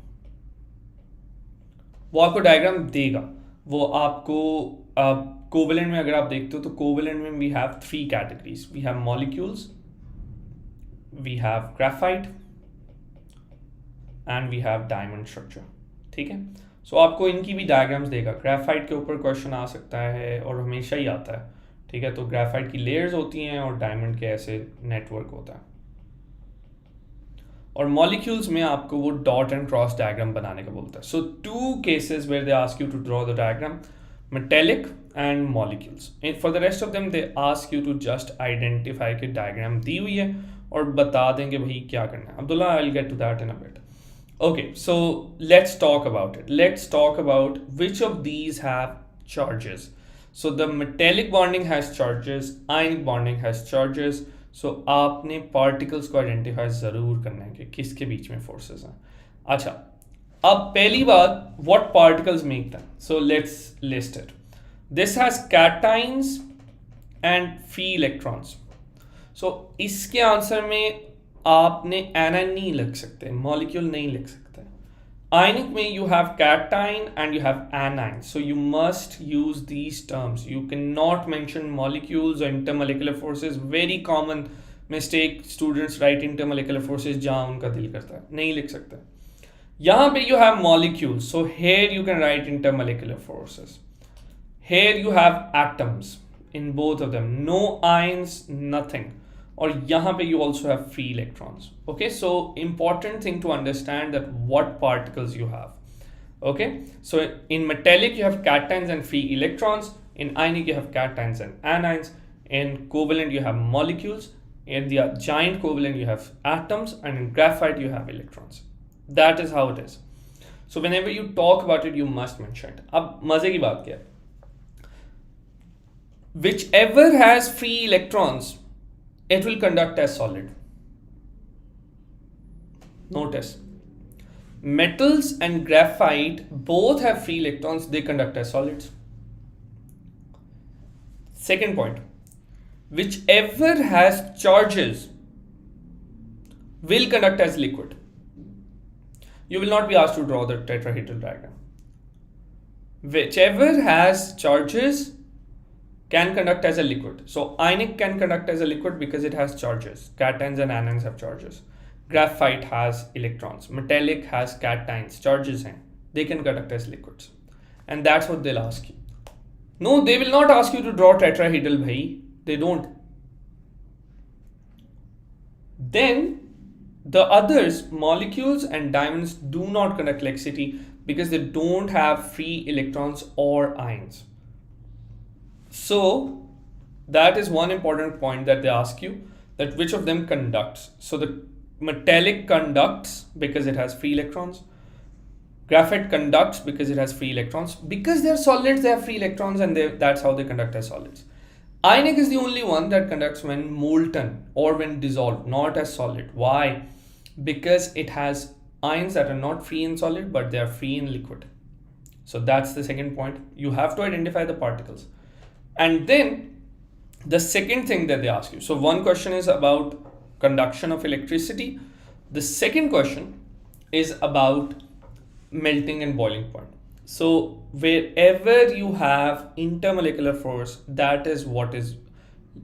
वो आपको डायग्राम देगा. वो आपको कोवेलेंट में अगर आप देखते हो तो कोवेलेंट में we have 3 categories. We have molecules, we have graphite and we have diamond structure. ठीक है. सो आपको इनकी भी डायग्राम्स देगा. ग्राफाइट के ऊपर क्वेश्चन आ सकता है और हमेशा ही आता है. ठीक है. तो ग्राफाइट की लेयर्स होती हैं और डायमंड के ऐसे नेटवर्क होता है. और मॉलिक्यूल्स में आपको वो डॉट एंड क्रॉस डायग्राम बनाने का बोलता है. So 2 cases where they ask you to draw the diagram, metallic and molecules. For the rest of them they ask you to just identify कि डायग्राम दी हुई है और बता देंगे भाई क्या करना है. Abdullah, I will get to that in a bit. Okay, so let's talk about it. Let's talk about which of these have charges. So the metallic bonding has charges, ionic bonding has charges. So आपने particles को identify ज़रूर करना है कि किसके बीच में forces हैं. अच्छा, अब पहली बात, what particles make them? So let's list it. This has cations and free electrons. So इसके आंसर में आपने एनाइन नहीं लिख सकते, मॉलिक्यूल नहीं लिख सकते. Ionic में you have cation and you have anion. So you must use these terms. You cannot mention molecules or intermolecular forces. Very common mistake students write intermolecular forces जहाँ उनका दिल करता है, नहीं लिख सकते. यहाँ पे you have molecules. So here you can write intermolecular forces. Here you have atoms in both of them. No ions, nothing. और यहाँ पे you also have free electrons. Okay, so important thing to understand that what particles you have. Okay, so in metallic you have cations and free electrons. In ionic you have cations and anions. In covalent you have molecules. In the giant covalent you have atoms, and in graphite you have electrons. That is how it is. So whenever you talk about it, you must mention it. अब मजे की बात क्या है? Whichever has free electrons, it will conduct as solid. Notice, metals and graphite both have free electrons, they conduct as solids. Second point, whichever has charges will conduct as liquid. You will not be asked to draw the tetrahedral diagram. Whichever has charges can conduct as a liquid. So ionic can conduct as a liquid because it has charges. Cations and anions have charges. Graphite has electrons. Metallic has cations, charges हैं. They can conduct as liquids. And that's what they'll ask you. No, they will not ask you to draw tetrahedral bhai. They don't. Then the others, molecules and diamonds, do not conduct electricity because they don't have free electrons or ions. So that is one important point that they ask you, that which of them conducts. So the metallic conducts because it has free electrons. Graphite conducts because it has free electrons. Because they're solids, they have free electrons, and that's how they conduct as solids. Ionic is the only one that conducts when molten or when dissolved, not as solid. Why? Because it has ions that are not free in solid, but they are free in liquid. So that's the second point. You have to identify the particles. And then the second thing that they ask you. So one question is about conduction of electricity. The second question is about melting and boiling point. So wherever you have intermolecular force, that is what is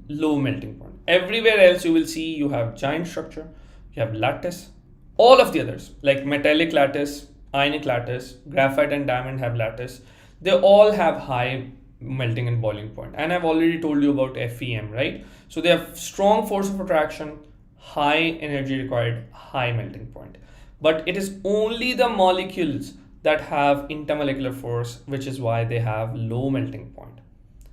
low melting point. Everywhere else you will see you have giant structure, you have lattice, all of the others like metallic lattice, ionic lattice, graphite and diamond have lattice. They all have high melting and boiling point, and I've already told you about FEM, right? So they have strong force of attraction, high energy required, high melting point. But it is only the molecules that have intermolecular force, which is why they have low melting point.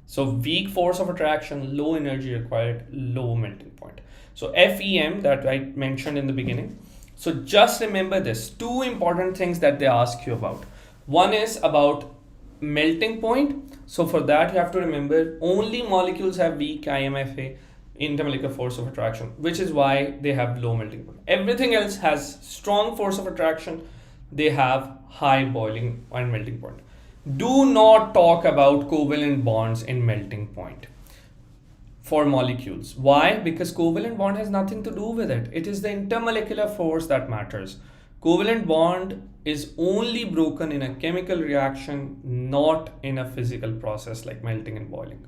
So weak force of attraction, low energy required, low melting point. So FEM that I mentioned in the beginning. So just remember this, two important things that they ask you about. One is about melting point. So for that you have to remember only molecules have weak IMFA, intermolecular force of attraction, which is why they have low melting point. Everything else has strong force of attraction, they have high boiling and melting point. Do not talk about covalent bonds in melting point for molecules. Why? Because covalent bond has nothing to do with it. It is the intermolecular force that matters. Covalent bond is only broken in a chemical reaction, not in a physical process like melting and boiling.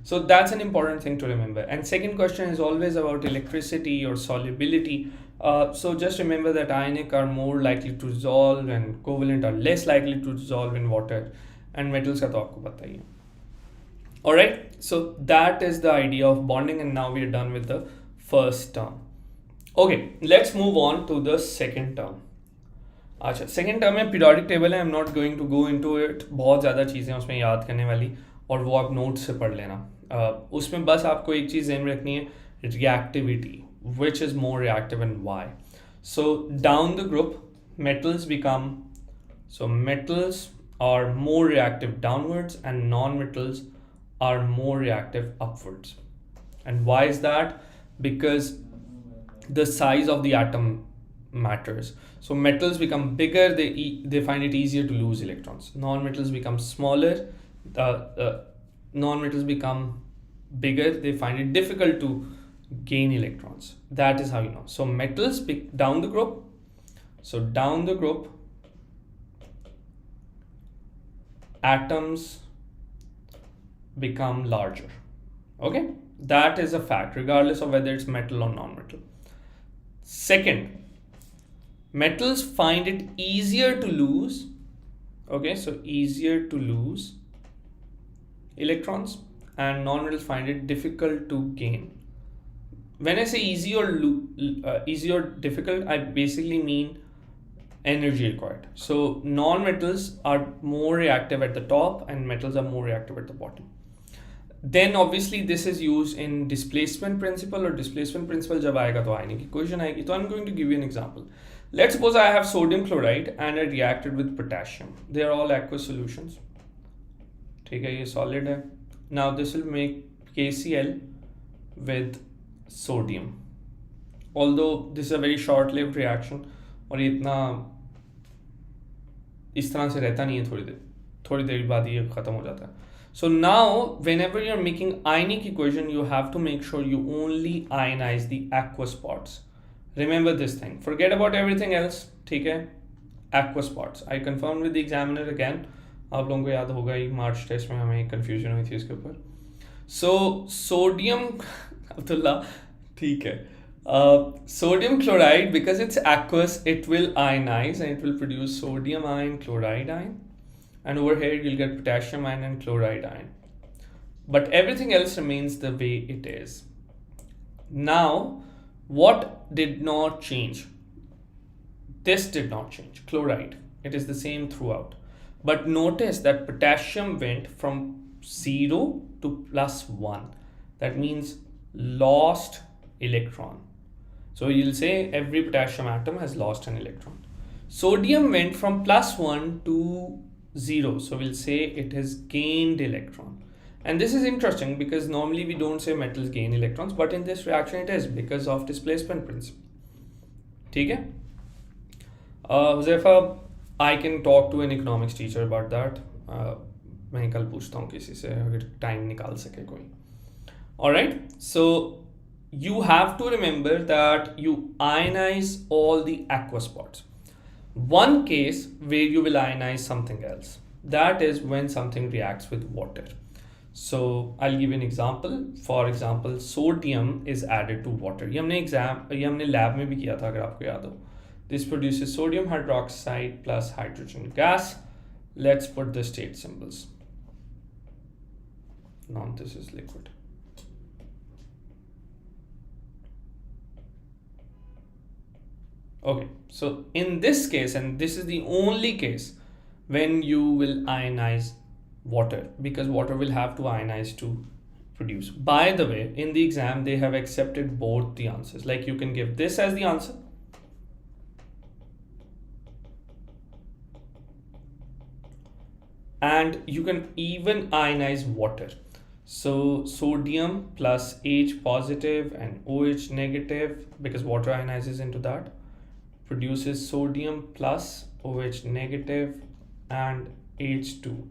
So that's an important thing to remember. And second question is always about electricity or solubility. So just remember that ionic are more likely to dissolve and covalent are less likely to dissolve in water, and metals का तो आपको पता ही है. Alright, so that is the idea of bonding, and now we are done with the first term. Okay, let's move on to the second term. अच्छा, second term में periodic table है. I'm not going to go into it. बहुत ज़्यादा चीज़ें उसमें याद करने वाली, और वो आप नोट से पढ़ लेना. उसमें बस आपको एक चीज़ ध्यान में रखनी है, reactivity, which is more reactive and why. So down the group, metals are more reactive downwards and non-metals are more reactive upwards. And why is that? Because the size of the atom matters. So metals become bigger, they find it easier to lose electrons. Non-metals become smaller, non-metals become bigger, they find it difficult to gain electrons. That is how you know. So metals down the group. So down the group, atoms become larger. Okay, that is a fact, regardless of whether it's metal or non-metal. Second, metals find it easier to lose. Okay, so easier to lose electrons, and non-metals find it difficult to gain. When I say easy or difficult, I basically mean energy required. So non-metals are more reactive at the top and metals are more reactive at the bottom. Then obviously this is used in displacement principle, or displacement principle jab aayega to ionic equation aayegi. So I'm going to give you an example. Let's suppose I have sodium chloride and I reacted with potassium. They are all aqueous solutions. ठीक है, ये solid है. Now this will make KCl with sodium. Although this is a very short-lived reaction और ये इतना इस तरह से रहता नहीं है, थोड़ी देर बाद ये खत्म हो जाता है. So now whenever you're making ionic equation, you have to make sure you only ionize the aqueous parts. Remember this thing. Forget about everything else. ठीक है, aqueous parts. I confirmed with the examiner again. आप लोगों को याद होगा ही मार्च test में हमें confusion हुई थी इसके ऊपर. So sodium अब्दुल्ला ठीक है. Sodium chloride, because it's aqueous, it will ionize and it will produce sodium ion, chloride ion, and over here you'll get potassium ion and chloride ion. But everything else remains the way it is. Now, what did not change? This did not change. Chloride. It is the same throughout. But notice that potassium went from 0 to +1. That means lost electron. So you'll say every potassium atom has lost an electron. Sodium went from +1 to 0. So we'll say it has gained electron. And this is interesting because normally we don't say metals gain electrons, but in this reaction it is because of displacement principle. ठीक है? Huzaifa, I can talk to an economics teacher about that. मैं कल पूछता हूँ किसी से अगर time निकाल सके कोई. Alright, so you have to remember that you ionize all the aqueous parts. One case where you will ionize something else, that is when something reacts with water. So I'll give you an example. For example, sodium is added to water. ये हमने lab में भी किया था अगर आपको याद हो. This produces sodium hydroxide plus hydrogen gas. Let's put the state symbols. Now this is liquid. Okay, so in this case, and this is the only case when you will ionize water, because water will have to ionize to produce. By the way, in the exam, they have accepted both the answers. Like you can give this as the answer. And you can even ionize water. So sodium plus H positive and OH negative, because water ionizes into that, produces sodium plus OH negative and H2.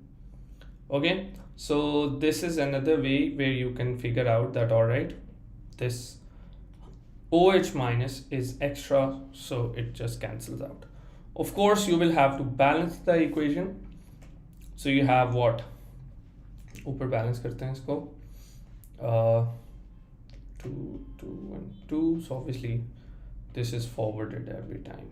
Okay, so this is another way where you can figure out that, all right, this OH minus is extra, so it just cancels out. Of course, you will have to balance the equation. So you have what? ऊपर balance करते हैं इसको. 2, 2 and 2. So obviously this is forwarded every time.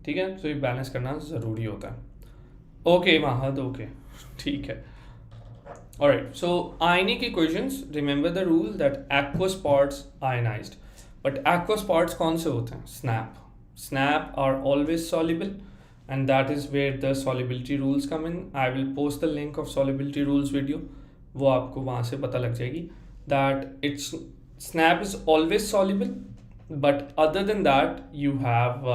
ठीक है, तो ये balance करना ज़रूरी होता है. ओके महद, ओके ठीक है. Alright, so ionic equations, remember the rule that aqueous parts ionized. But aqueous parts कौन से होते हैं? Snap. Snap are always soluble, and that is where the solubility rules come in. I will post the link of solubility rules video. वो आपको वहाँ से पता लग जाएगी that it's snap is always soluble, but other than that you have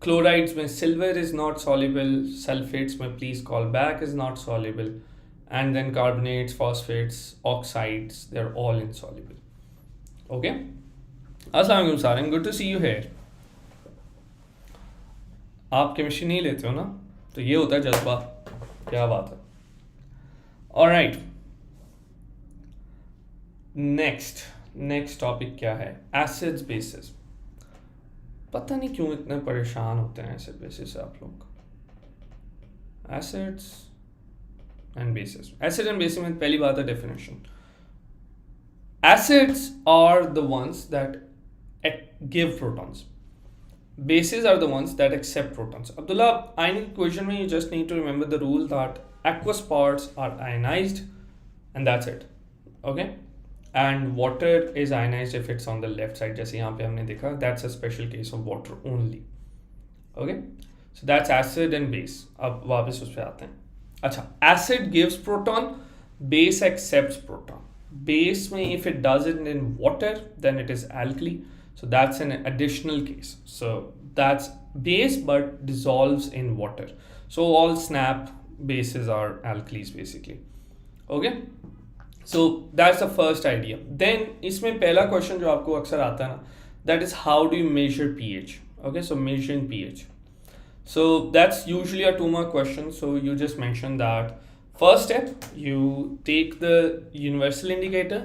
chlorides में silver is not soluble, sulfates में please call back is not soluble, and then carbonates, phosphates, oxides, they're all insoluble. Okay? Assalamu alaikum Sarim, good to see you here. आप chemistry नहीं लेते हो ना, तो ये होता है जज्बा. क्या बात है. ऑलराइट, नेक्स्ट टॉपिक क्या है? Acids bases. पता नहीं क्यों इतने परेशान होते हैं एसिड बेसिस से आप लोग. Acids and bases. Acid and bases में पहली बात है definition. Acids are the ones that give protons. Bases are the ones that accept protons. Abdullah, ionic equation mein you just need to remember the rule that aqueous parts are ionized and that's it. Okay? And water is ionized if it's on the left side. जैसे यहाँ पे हमने देखा, that's a special case of water only. Okay? So that's acid and base. अब वापस उस पे आते हैं. अच्छा, acid gives proton, base accepts proton. Base में if it does it in water, then it is alkali. So that's an additional case. So that's base but dissolves in water. So all snap bases are alkalis basically. Okay? So that's the first idea. Then इसमें पहला question जो आपको अक्सर आता है ना, that is how do you measure pH? Okay, so measuring pH. So that's usually a 2-mark question. So you just mentioned that first step, you take the universal indicator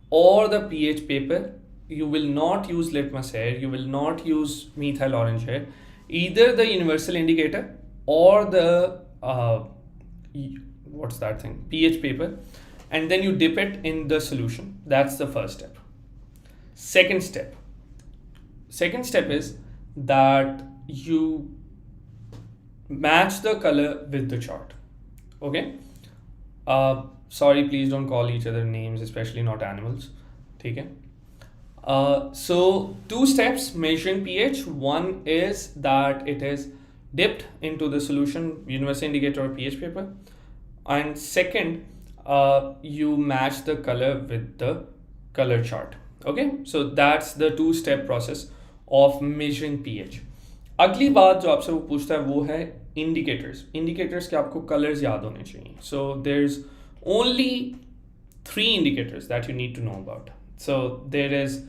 or the pH paper. You will not use litmus here, you will not use methyl orange here, either the universal indicator or the what's that thing, pH paper, and then you dip it in the solution. That's the first step. Second step is that you match the color with the chart. Okay? Sorry, please don't call each other names, especially not animals. ठीक है? So 2 steps measuring pH. One is that it is dipped into the solution, universal indicator or pH paper, and second, you match the color with the color chart. Okay, so that's the 2-step process of measuring pH. अगली बात जो आपसे वो पूछता है वो है indicators के आपको colors याद होने चाहिए. So there's only 3 indicators that you need to know about. So there is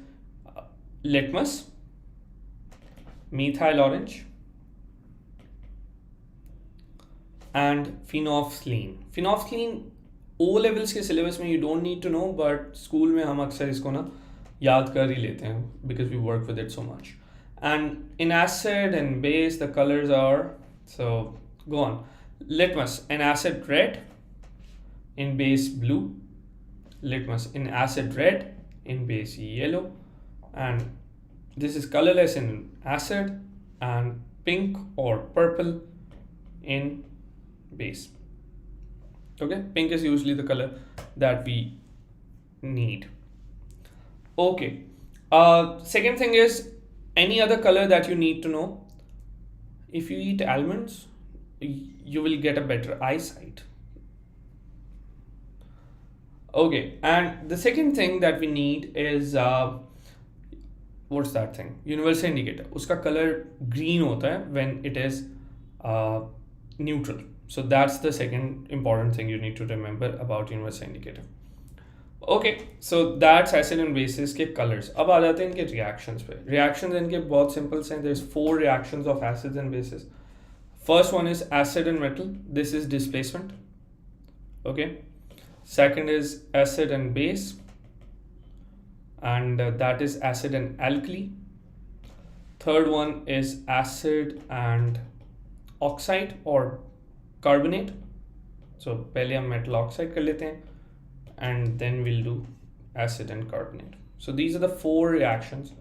litmus, methyl orange, and phenolphthalein. Phenolphthalein O levels के syllabus में you don't need to know, but school में हम अक्सर इसको ना याद कर ही लेते हैं because we work with it so much. And in acid and base the colors are, so go on. Litmus in acid red, in base blue. Litmus in acid red, in base yellow. And this is colorless in acid and pink or purple in base. Okay, pink is usually the color that we need. Okay, second thing is any other color that you need to know. If you eat almonds, you will get a better eyesight. Okay, and the second thing that we need is what's that thing? Universal indicator. उसका color green होता है when it is neutral. So that's the second important thing you need to remember about universal indicator. Okay, so that's acid and bases के colors. अब आ जाते हैं इनके reactions पे. Reactions इनके बहुत simple हैं. There's 4 reactions of acids and bases. First one is acid and metal. This is displacement. Okay. Second is acid and base, and that is acid and alkali. Third one is acid and oxide or carbonate. So पहले हम metal oxide कर लेते हैं, and then we'll do acid and carbonate. So these are the 4 reactions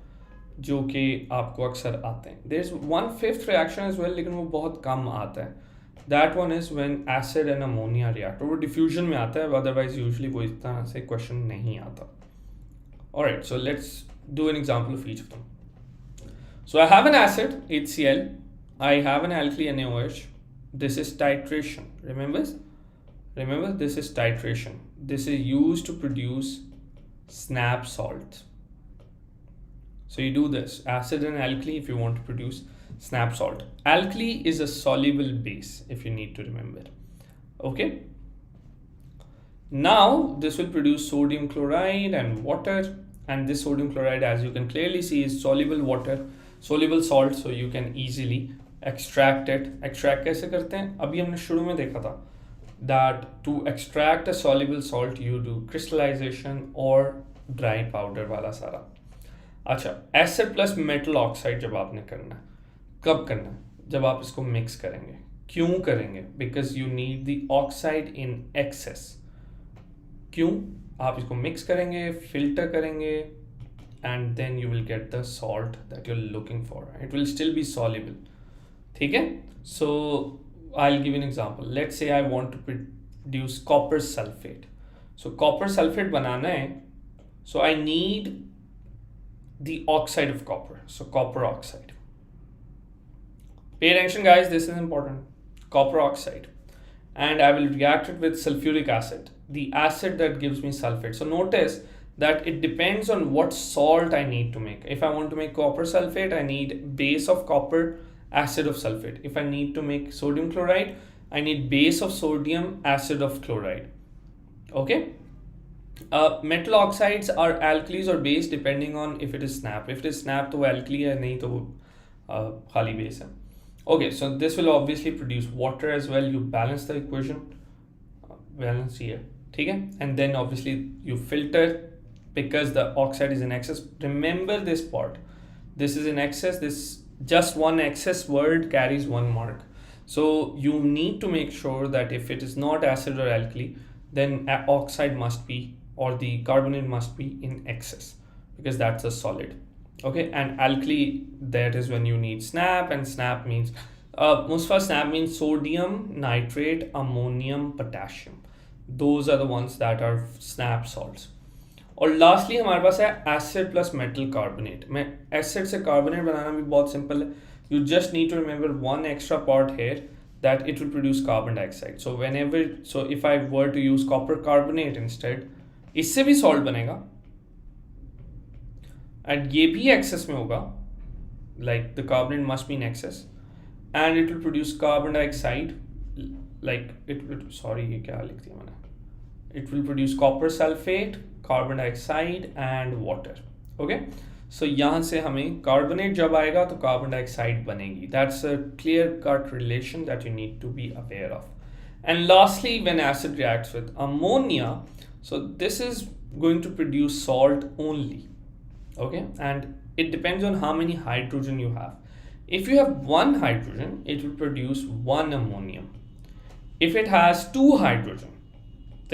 जो कि आपको अक्सर आते हैं. There's 1/5 reaction as well, लेकिन वो बहुत कम आता है. That one is when acid and ammonia react. वो diffusion में आता है, otherwise usually वो इस तरह से question नहीं आता. Alright, so let's do an example of each of them. So I have an acid, HCl. I have an alkali, NaOH. This is titration. Remember, this is titration. This is used to produce snap salt. So you do this, acid and alkali, if you want to produce snap salt. Alkali is a soluble base, if you need to remember. Okay? Now this will produce sodium chloride and water, and this sodium chloride, as you can clearly see, is soluble water, soluble salt, so you can easily extract it. Extract कैसे करते हैं? अभी हमने शुरू में देखा था that to extract a soluble salt you do crystallization or dry powder वाला सारा. अच्छा, एसिड प्लस मेटल ऑक्साइड जब आपने करना है, कब करना है? जब आप इसको मिक्स करेंगे. क्यों करेंगे? Because you need the oxide in excess. क्यों? आप इसको मिक्स करेंगे, फिल्टर करेंगे, and then you will get the salt that you are looking for. It will still be soluble. ठीक है? So I will give an example. Let's say I want to produce copper sulphate. So copper sulphate बनाना है, so I need the oxide of copper, so copper oxide. Pay attention guys, this is important. Copper oxide, and I will react it with sulfuric acid, the acid that gives me sulfate. So notice that it depends on what salt I need to make. If I want to make copper sulfate, I need base of copper, acid of sulfate. If I need to make sodium chloride, I need base of sodium, acid of chloride. Okay. Metal oxides are alkalis or base depending on if it is snap. If it is snap तो alkali है, नहीं तो खाली base है. Okay, so this will obviously produce water as well. You balance the equation, balance here, ठीक है? And then obviously you filter because the oxide is in excess. Remember this part. This is in excess. This just one excess word carries one mark. So you need to make sure that if it is not acid or alkali, then oxide must be, or the carbonate must be in excess, because that's a solid. Okay, and alkali, that is when you need snap, and snap means Mustafa, snap means sodium, nitrate, ammonium, potassium. Those are the ones that are snap salts. और lastly हमारे पास है acid plus metal carbonate. मैं acid से carbonate बनाना भी बहुत simple है. You just need to remember one extra part here, that it will produce carbon dioxide. So if I were to use copper carbonate instead, इससे भी salt बनेगा, and ये भी एक्सेस में होगा, like the carbonate must be in excess, and it will produce carbon dioxide, like it will, sorry ये क्या लिख दिया मैंने, it will produce copper sulphate, carbon dioxide and water. Okay, so यहाँ से हमें कार्बोनेट जब आएगा तो कार्बन डाइऑक्साइड बनेगी. That's a clear cut relation that you need to be aware of. And lastly when acid reacts with ammonia, so this is going to produce salt only. Okay, and it depends on how many hydrogen you have. If you have one hydrogen, it will produce one ammonium. If it has two hydrogen,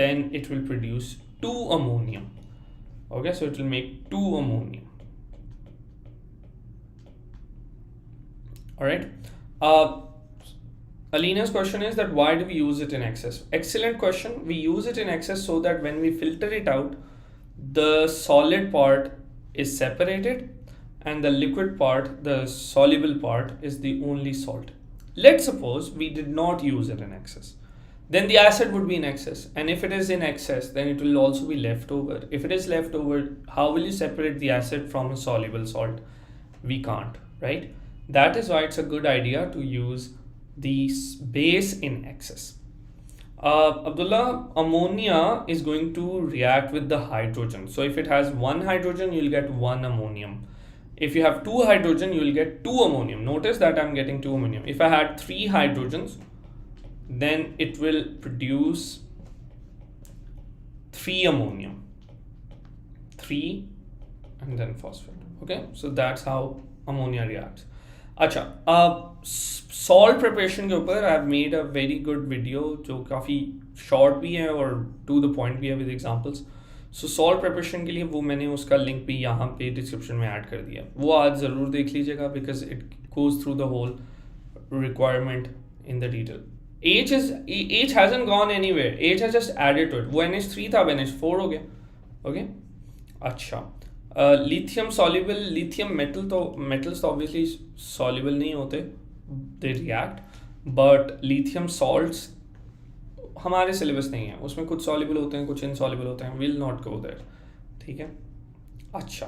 then it will produce two ammonium. Okay, so it will make two ammonium. All right. Alina's question is that why do we use it in excess? Excellent question. We use it in excess so that when we filter it out, the solid part is separated and the liquid part, the soluble part, is the only salt. Let's suppose we did not use it in excess. Then the acid would be in excess. And if it is in excess, then it will also be left over. If it is left over, how will you separate the acid from a soluble salt? We can't, right? That is why it's a good idea to use the base in excess. Abdullah, ammonia is going to react with the hydrogen. So if it has one hydrogen, you'll get one ammonium. If you have two hydrogen, you'll get two ammonium. Notice that I'm getting two ammonium. If I had three hydrogens, then it will produce three ammonium. Three and then phosphate. Okay, so that's how ammonia reacts. अच्छा, salt preparation के ऊपर I have made a very good video जो काफ़ी short भी है और to the point भी है with examples. So salt preparation के लिए वो मैंने उसका लिंक भी यहाँ पे डिस्क्रिप्शन में ऐड कर दिया. वो आज ज़रूर देख लीजिएगा because it goes through the whole requirement in the detail. H hasn't gone anywhere. H has just added to it. वो NH3 था, NH4 हो गया. ओके, अच्छा. लिथियम सॉल्युबल, लिथियम मेटल्स तो ऑब्वियसली सॉल्युबल नहीं होते, they react, but lithium salts हमारे syllabus नहीं है, उसमें कुछ सॉल्युबल होते हैं, कुछ इनसॉल्युबल होते हैं. Will not go there. ठीक है. अच्छा,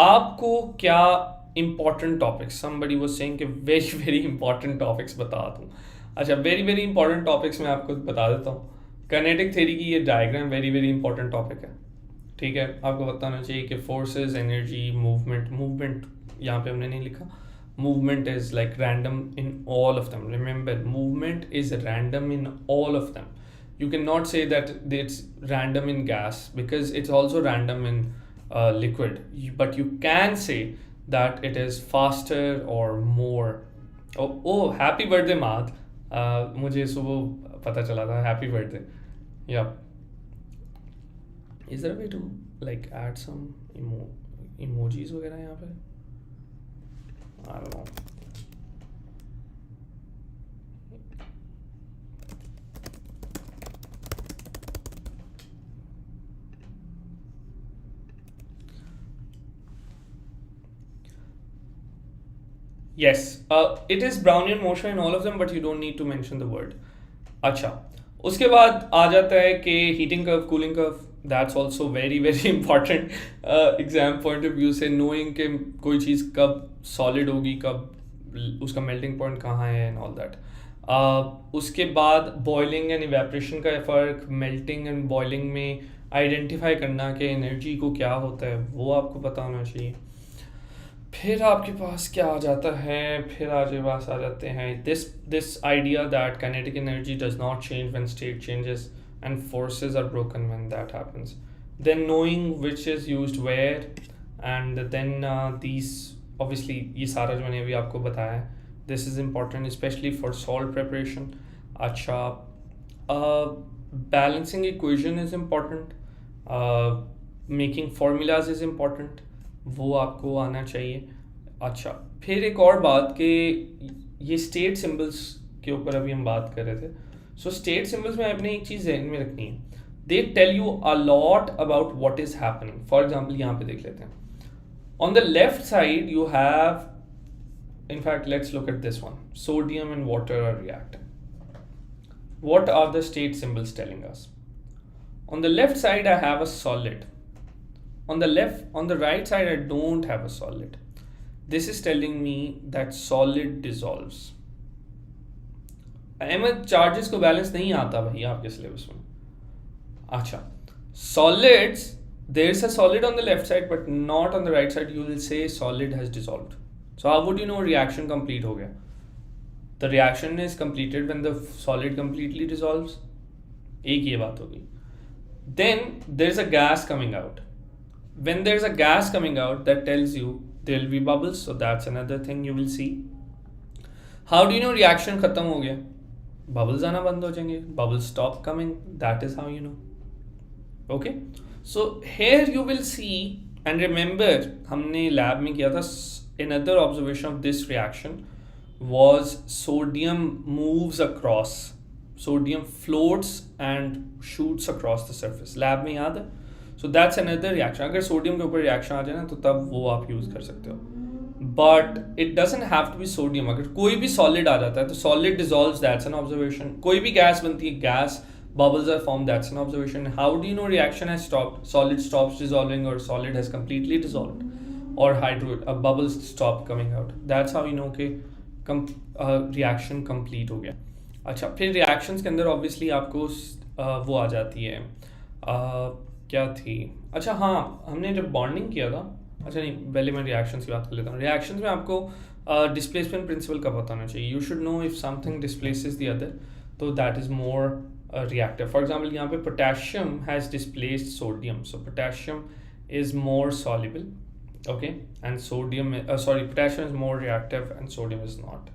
आपको क्या important topics, somebody was saying कि वेरी वेरी इंपॉर्टेंट टॉपिक्स बता दूं. अच्छा, वेरी वेरी इंपॉर्टेंट टॉपिक्स मैं आपको बता देता हूँ. काइनेटिक थ्योरी की ये diagram very very important topic है, ठीक है। आपको बताना चाहिए कि फोर्सेस, एनर्जी, मूवमेंट यहाँ पे हमने नहीं लिखा, movement is like random in all of them. Remember, movement is random in all of them. You cannot say that it's random in gas because it's also random in liquid. But you can say that it is faster or more. Oh, happy birthday, Maad. मुझे सुबह पता चला था, happy birthday. Yeah. Is there a way to like add some emojis वगैरह यहाँ पे? I don't know. Yes, it is Brownian motion in all of them, but you don't need to mention the word. अच्छा, उसके बाद आ जाता है कि heating curve, cooling curve, that's also very very important exam point of view से, knowing कि कोई चीज़ कब सॉलिड होगी, कब उसका मेल्टिंग पॉइंट कहाँ है एंड ऑल दैट। उसके बाद बॉइलिंग एंड इवेपरेशन का फ़र्क, मेल्टिंग एंड बॉइलिंग में आइडेंटिफाई करना कि एनर्जी को क्या होता है वो आपको पता होना चाहिए। फिर आपके पास क्या आ जाता है, फिर आपके पास आ जाते हैं this idea that kinetic energy does not change when state changes and forces are broken when that happens, then knowing which is used where, and then these obviously ये सारा जो मैंने अभी आपको बताया है, this is important specially for salt preparation. अच्छा, balancing equation is important, making formulas is important, वो आपको आना चाहिए। अच्छा, फिर एक और बात कि ये स्टेट सिंबल्स के ऊपर अभी हम बात कर रहे थे। सो स्टेट सिंबल्स में आपने एक चीज़ ध्यान में रखनी है, they tell you a lot about what is happening. For example यहाँ पे देख लेते हैं, on the left side you have, in fact let's look at this one, sodium and water are reacting. What are the state symbols telling us? On the left side I have a solid, on the right side I don't have a solid. This is telling me that solid dissolves. Ahmed, charges को balance नहीं आता भाई आपके syllabus में। अच्छा, solids, there is a solid on the left side but not on the right side, you will say solid has dissolved. So how would you know reaction complete हो गया? The reaction is completed when the solid completely dissolves. एक ये बात होगी। Then there is a gas coming out. When there is a gas coming out, that tells you there will be bubbles. So that's another thing you will see. How do you know reaction खत्म हो गया? Bubbles आना बंद हो जाएंगे. Bubbles stop coming. That is how you know. Okay. So here you will see, and remember हमने lab में किया था, another observation of this reaction was sodium moves across, sodium floats and shoots across the surface. lab में याद है? So that's another reaction. अगर sodium के ऊपर रिएक्शन आ जाए ना तो तब वो आप यूज़ कर सकते हो, but it doesn't have to be sodium. अगर कोई भी solid आ जाता है तो solid dissolves, that's an observation. कोई भी gas बनती है, gas bubbles are formed, that's an observation. How do you know reaction has stopped? Solid stops dissolving or solid has completely dissolved, or bubbles stop coming out. That's how you know कि reaction complete हो गया। अच्छा, फिर reactions के अंदर obviously आपको वो आ जाती है, क्या थी, अच्छा हाँ, हमने जब बॉन्डिंग किया था, अच्छा नहीं, पहले मैं reactions की बात कर लेता हूँ। reactions में आपको displacement principle का पता होना चाहिए। you should know if something displaces the other, तो that is more reactive. For example, यहाँ पे potassium has displaced sodium, so potassium is more soluble, okay, and sodium potassium is more reactive and sodium is not.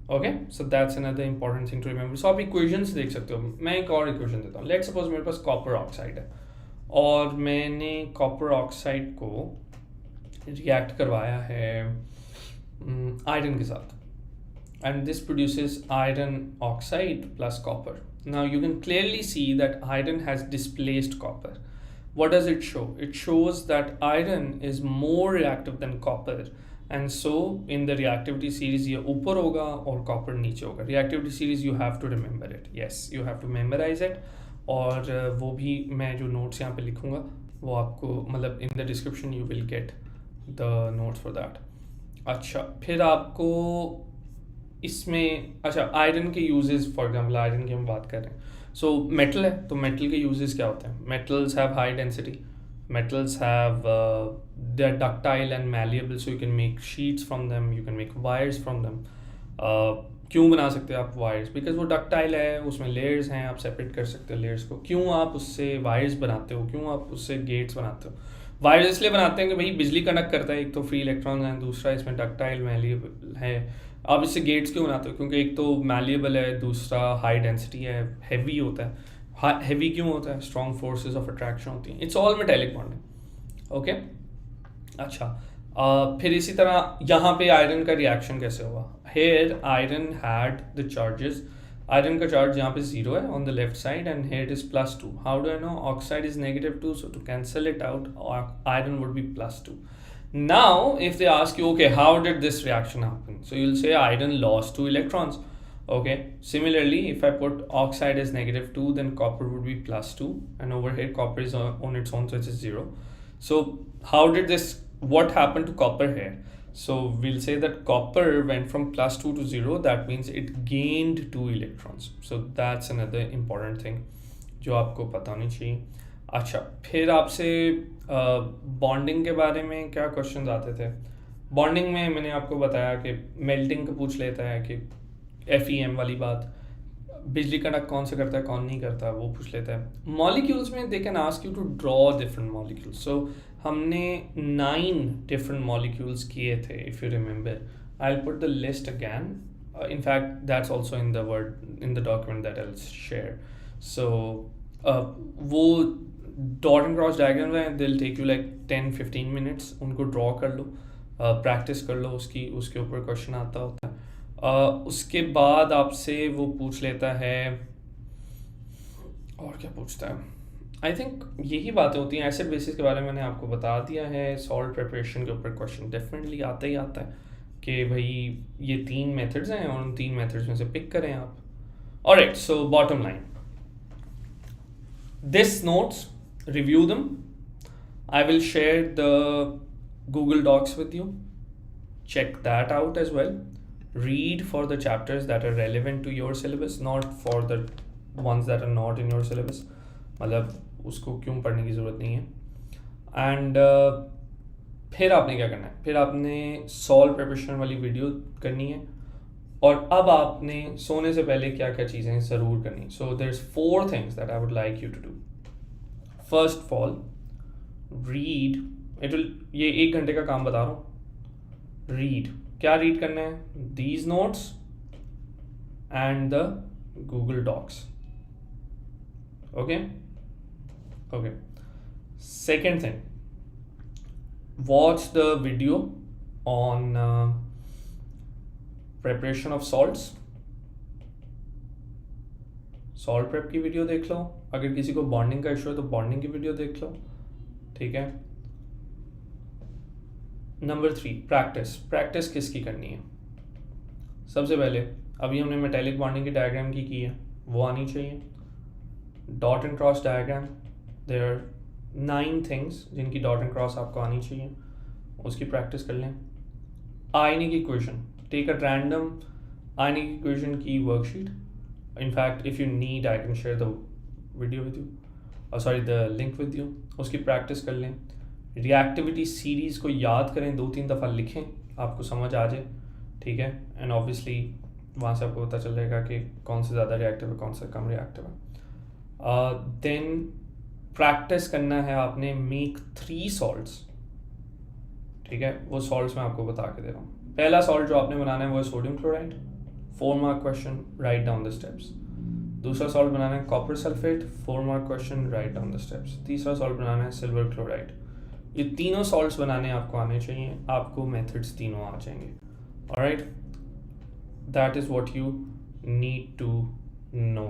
Okay, so that's another important thing to remember. So आप equations देख सकते हो। मैं एक और equation देता हूँ। Let's suppose मेरे पास copper oxide है और मैंने copper oxide को react करवाया है iron के साथ, and this produces iron oxide plus copper. Now you can clearly see that iron has displaced copper. What does it show? It shows that iron is more reactive than copper, and so in the reactivity series ये ऊपर होगा और copper नीचे होगा। reactivity series you have to remember it. Yes, you have to memorize it, और वो भी मैं जो notes यहाँ पे लिखूँगा वो आपको, मतलब in the description you will get the notes for that. अच्छा, फिर आपको इसमें, अच्छा आयरन के यूजेस, फॉर एग्जांपल आयरन की हम बात कर रहे हैं, सो मेटल है तो मेटल के यूजेस क्या होते हैं? Metals have high density, metals have they're ductile and malleable, so you can make sheets from them, you can make wires from them. क्यों बना सकते हो आप वायर्स? बिकॉज वो डक्टाइल है, उसमें लेयर्स हैं, आप सेपरेट कर सकते हो लेयर्स को. क्यों आप उससे वायर्स बनाते हो? क्यों आप उससे गेट्स बनाते हो? वायर्स इसलिए बनाते हैं कि भाई बिजली कंडक्ट करता है, एक तो फ्री इलेक्ट्रॉन है, दूसरा इसमें डक्टाइल मैलिएबल है. आप इससे गेट्स क्यों बनाते हो? क्योंकि एक तो मैलिएबल है, दूसरा हाई डेंसिटी है, हैवी होता है. हैवी क्यों होता है? स्ट्रॉन्ग फोर्सेस ऑफ अट्रैक्शन होती हैं. It's all metallic bonding. Okay, अच्छा. फिर इसी तरह यहाँ पे आयरन का रिएक्शन कैसे हुआ? Here iron had the charges. Iron का चार्ज यहाँ पे 0 है on the left side and here is +2. How do I know? Oxide is -2, so to cancel it out, iron would be +2. Now, if they ask you, okay, how did this reaction happen? So you'll say iron lost 2 electrons. Okay, similarly, if I put oxide as -2, then copper would be +2, and over here copper is on its own, so it's 0. So how did this, what happened to copper here? So we'll say that copper went from +2 to 0. That means it gained 2 electrons. So that's another important thing जो आपको पता होनी चाहिए. अच्छा, फिर आपसे bonding के बारे में क्या क्वेश्चंस आते थे? बॉन्डिंग में मैंने आपको बताया कि मेल्टिंग का पूछ लेता है कि FEM वाली बात, बिजली कंडक्ट कौन से करता है कौन नहीं करता वो पूछ लेता है. मॉलिक्यूल्स में they can ask you to draw different molecules. So हमने 9 डिफरेंट मॉलिक्यूल्स किए थे, if you remember. I will put the list again. in fact that's also in the word in the document that I'll share. So वो dot and cross diagram है, दिल take you like 10-15 minutes. उनको draw कर लो, practice कर लो उसकी, उसके ऊपर question आता होता है. उसके बाद आपसे वो पूछ लेता है, और क्या पूछता है? आई थिंक यही बातें होती हैं. एसिड बेसिस के बारे में मैंने आपको बता दिया है. सॉल्ट प्रिपरेशन के ऊपर क्वेश्चन डेफिनेटली आता ही आता है कि भाई ये 3 मेथड्स हैं और उन 3 मेथड्स में से पिक करें आप. Alright, so bottom line, this notes, review them. I will share the Google Docs with you. Check that out as well. Read for the chapters that are relevant to your syllabus, not for the ones that are not in your syllabus. मतलब उसको क्यों पढ़ने की ज़रूरत नहीं है. And फिर आपने क्या करना है? फिर आपने सॉल्ट प्रिपरेशन वाली वीडियो करनी है. और अब आपने सोने से पहले क्या क्या चीज़ें ज़रूर करनी. So there is 4 things that I would like you to do. First of all, read. ये 1 घंटे का काम बता रहा हूँ. रीड, क्या रीड करना है? These notes and the Google docs. Okay okay. Second thing, watch the video on preparation of salts. Salt prep की वीडियो देख लो. अगर किसी को बॉन्डिंग का इशू है तो बॉन्डिंग की वीडियो देख लो. ठीक है. Number 3, practice. प्रैक्टिस किसकी करनी है? सबसे पहले अभी हमने मेटेलिक बॉन्डिंग की डायग्राम की है, वो आनी चाहिए. Dot and cross diagram, there are 9 things जिनकी डॉट एंड क्रॉस आपको आनी चाहिए, उसकी प्रैक्टिस कर लें. Ionic equation, take a random ionic equation की worksheet. In fact, if you need, I can share the video with you. The link with you. उसकी practice कर लें. रिएक्टिविटी सीरीज़ को याद करें, 2-3 दफ़ा लिखें, आपको समझ आ जाए. ठीक है. एंड ऑब्वियसली वहाँ से आपको पता चल जाएगा कि कौन से ज़्यादा रिएक्टिव है, कौन सा कम रिएक्टिव है. देन प्रैक्टिस करना है आपने मेक 3 सॉल्ट्स. ठीक है. वो सॉल्ट्स मैं आपको बता के दे रहा हूँ. पहला सॉल्ट जो आपने बनाना है वो है sodium chloride. 4 mark question, write down the steps. दूसरा सॉल्ट बनाना है copper sulphate. 4 mark question, write down the steps. तीसरा सॉल्ट बनाना है सिल्वर क्लोराइड. ये तीनों सॉल्ट्स बनाने आपको आने चाहिए. आपको मेथड्स तीनों आ जाएंगे. Alright, that is what you need to know.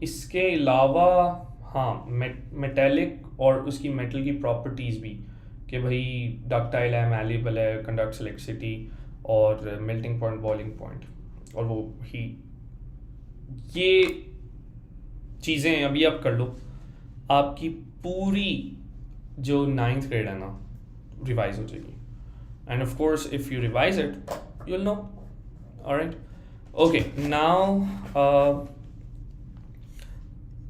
इसके अलावा हाँ, मेटेलिक और उसकी मेटल की प्रॉपर्टीज़ भी, कि भाई डक्टाइल है, मैलिएबल है, कंडक्ट्स इलेक्ट्रिसिटी, और मेल्टिंग पॉइंट, बॉइलिंग पॉइंट, और वो ही, ये चीज़ें अभी आप कर लो. आपकी पूरी जो 9th ग्रेड है ना, रिवाइज हो जाएगी. And of course if you revise it you will know. Alright, okay. Now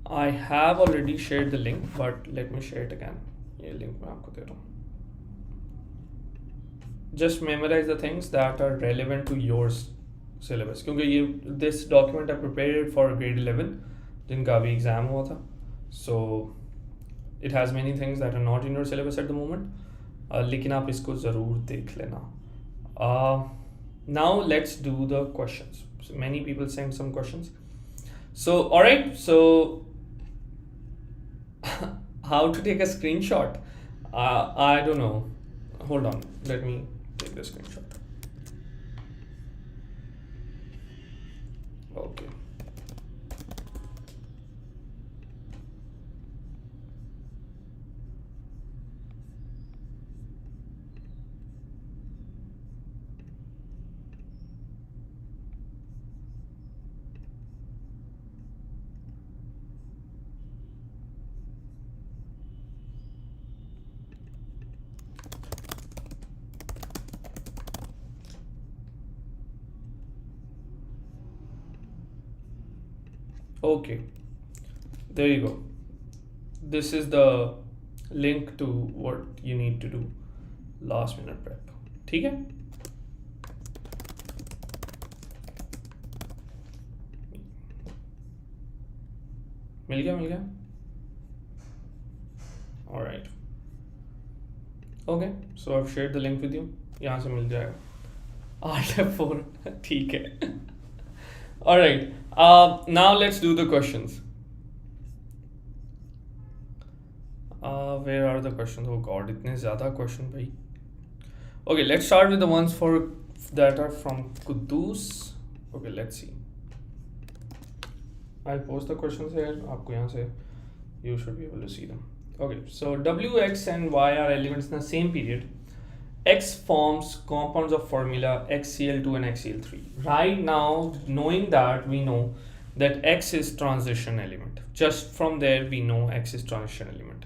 I have already shared the link, but let me share it again. ये link मैं आपको दे रहा हूँ. Just memorize the things that are relevant to your syllabus. क्योंकि ये this document I prepared for grade 11 जिनका अभी exam हुआ था. So it has many things that are not in your syllabus at the moment. लेकिन आप इसको ज़रूर देख लेना. Now let's do the questions. So many people sent some questions. So alright, so how to take a screenshot? I don't know. Hold on, let me take the screenshot. Okay. Okay, there you go. This is the link to what you need to do last minute prep. ठीक है? मिल गया? Alright. Okay, so I've shared the link with you. यहाँ से मिल जाएगा. Alt F4 ठीक है. Alright, now let's do the questions. Where are the questions? Oh god, इतने ज़्यादा question भाई. Okay, let's start with the ones that are from Kudus. Okay, let's see. I'll post the questions here. आपको यहाँ से you should be able to see them. Okay, so W, X and Y are elements in the same period. X forms compounds of formula XCl2 and XCl3. Right now, knowing that, we know that X is transition element. Just from there, we know X is transition element.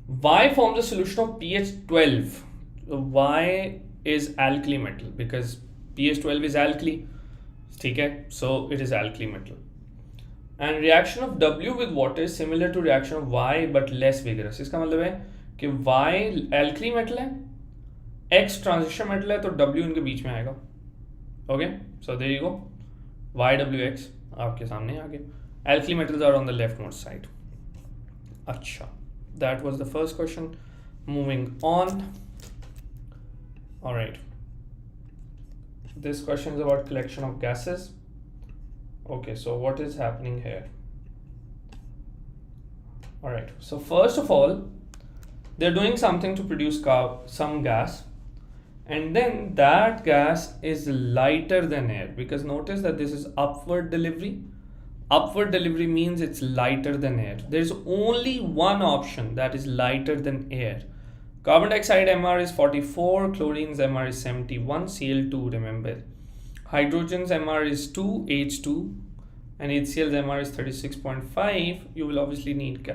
Y forms a solution of pH 12. Y is alkali metal because pH 12 is alkali. Okay, so it is alkali metal. And reaction of W with water is similar to reaction of Y but less vigorous. इसका मतलब है कि Y alkali metal है, X transition metal है, तो W इनके बीच में आएगा. Okay, so there you go. YWX आपके सामने आ गए. Alkali metals are on the leftmost side. अच्छा, that was the first question. Moving on. All right. This question is about collection of gases. Okay, so what is happening here? All right. So first of all, they're doing something to produce some gas. And then that gas is lighter than air because notice that this is upward delivery. Upward delivery means it's lighter than air. There's only one option that is lighter than air. Carbon dioxide MR is 44, chlorine's MR is 71, Cl2 remember. Hydrogen's MR is 2, H2, and HCl's MR is 36.5. You will obviously need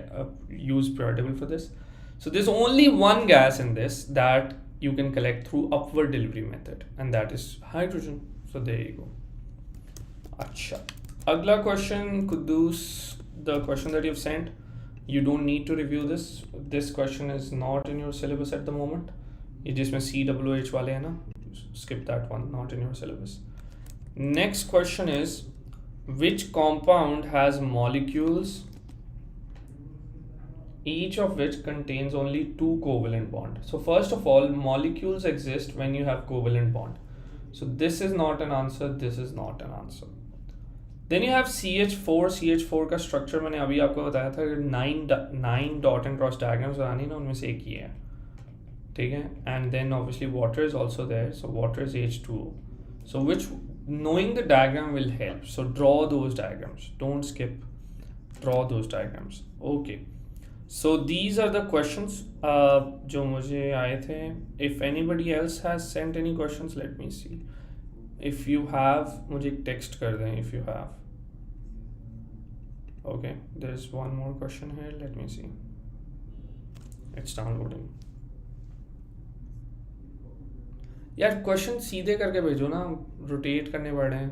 use periodic table for this. So there's only one gas in this that you can collect through upward delivery method, and that is hydrogen. So there you go. Acha. Agla question, Kudus, the question that you've sent, you don't need to review this. This question is not in your syllabus at the moment. ये जिसमें CWH वाले हैं ना, skip that one, not in your syllabus. Next question is, which compound has molecules each of which contains only 2 covalent bonds? So first of all, molecules exist when you have covalent bond. So this is not an answer, this is not an answer. Then you have CH4. CH4 का structure मैंने अभी आपको बताया था, 9 dot and cross diagrams बनानी ना, उनमें से एक ही है, ठीक है? And then obviously water is also there, so water is H2O. So knowing the diagram will help. So draw those diagrams, don't skip, draw those diagrams. Okay, so these are the questions जो मुझे आए थे. If anybody else has sent any questions, let me see. If you have, मुझे text कर दें if you have. Okay, there's one more question here, let me see. It's downloading. यार question सीधे करके भेजो ना, रोटेट करने पड़ रहे हैं.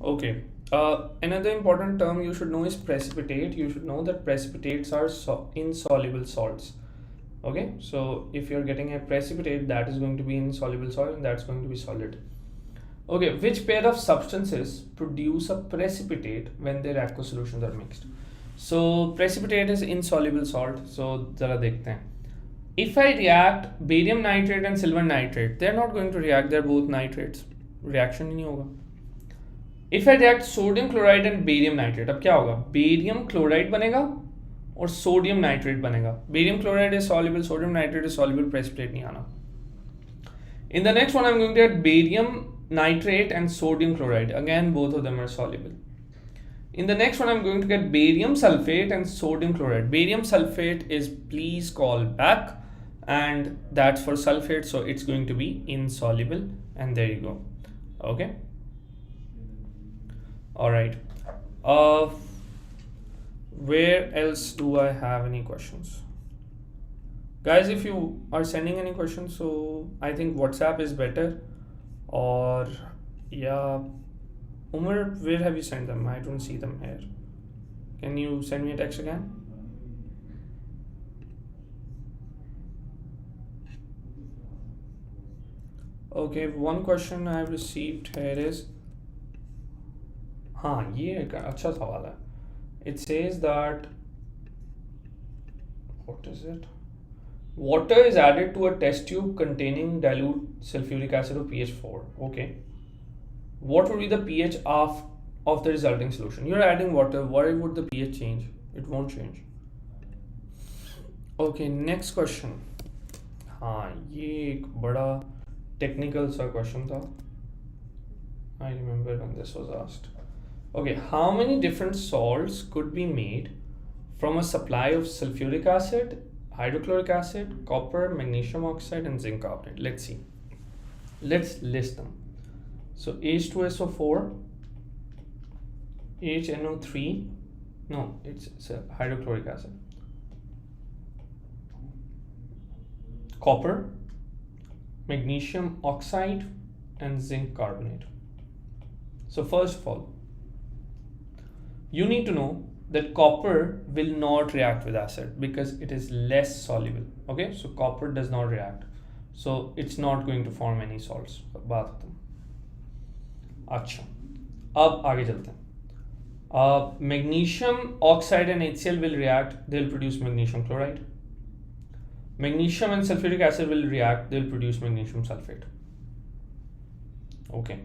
Okay. Another important term you should know is precipitate. You should know that precipitates are insoluble salts. Okay, so if you're getting a precipitate, that is going to be insoluble salt and that's going to be solid. Okay, which pair of substances produce a precipitate when their aqueous solutions are mixed? So precipitate is insoluble salt. So जरा देखते हैं. If I react barium nitrate and silver nitrate, they're not going to react. They're both nitrates. Reaction ही नहीं होगा. If I react sodium chloride and barium nitrate, अब क्या होगा? Barium chloride बनेगा और sodium nitrate बनेगा. Barium chloride is soluble, sodium nitrate is soluble, precipitate नहीं आना. In the next one, I'm going to get barium nitrate and sodium chloride. Again, both of them are soluble. In the next one, I'm going to get barium sulfate and sodium chloride. Barium sulfate is please call back, and that's for sulfate, so it's going to be insoluble, and there you go. Okay. All right. Where else do I have any questions? Guys, if you are sending any questions, so I think WhatsApp is better, or yeah, Umar, where have you sent them? I don't see them here. Can you send me a text again? Okay, one question I have received here is, हाँ ये एक अच्छा सवाल है. It says that, what is it? Water is added to a test tube containing dilute sulfuric acid of pH 4. Okay. What would be the pH of the resulting solution? You're adding water. Why would the pH change? It won't change. Okay, next question. हाँ ये एक बड़ा technical सा question था. I remember when this was asked. Okay, how many different salts could be made from a supply of sulfuric acid, hydrochloric acid, copper, magnesium oxide, and zinc carbonate? Let's see. Let's list them. So H2SO4, HNO3, no, it's a hydrochloric acid, copper, magnesium oxide, and zinc carbonate. So first of all, you need to know that copper will not react with acid because it is less soluble. Okay, so copper does not react, so it's not going to form any salts. बात खत्म. अच्छा, अब आगे चलते हैं. Magnesium oxide and HCl will react, they'll produce magnesium chloride. Magnesium and sulfuric acid will react, they'll produce magnesium sulfate. Okay,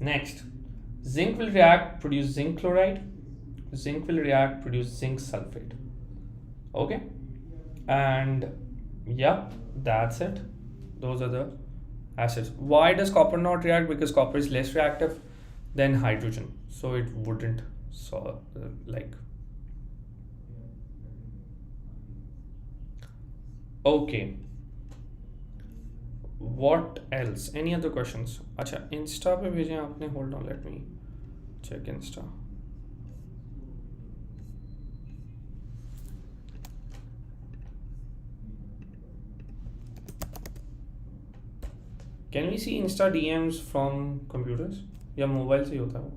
next, zinc will react, produce zinc chloride. Zinc will react, produce zinc sulfate. Okay, and yeah, that's it. Those are the acids. Why does copper not react? Because copper is less reactive than hydrogen, so it wouldn't like. Okay, what else? Any other questions? अच्छा, Insta पे भेजें आपने. Hold on, let me check Insta. Can we see Insta DMs from computers? या mobile से ही होता है?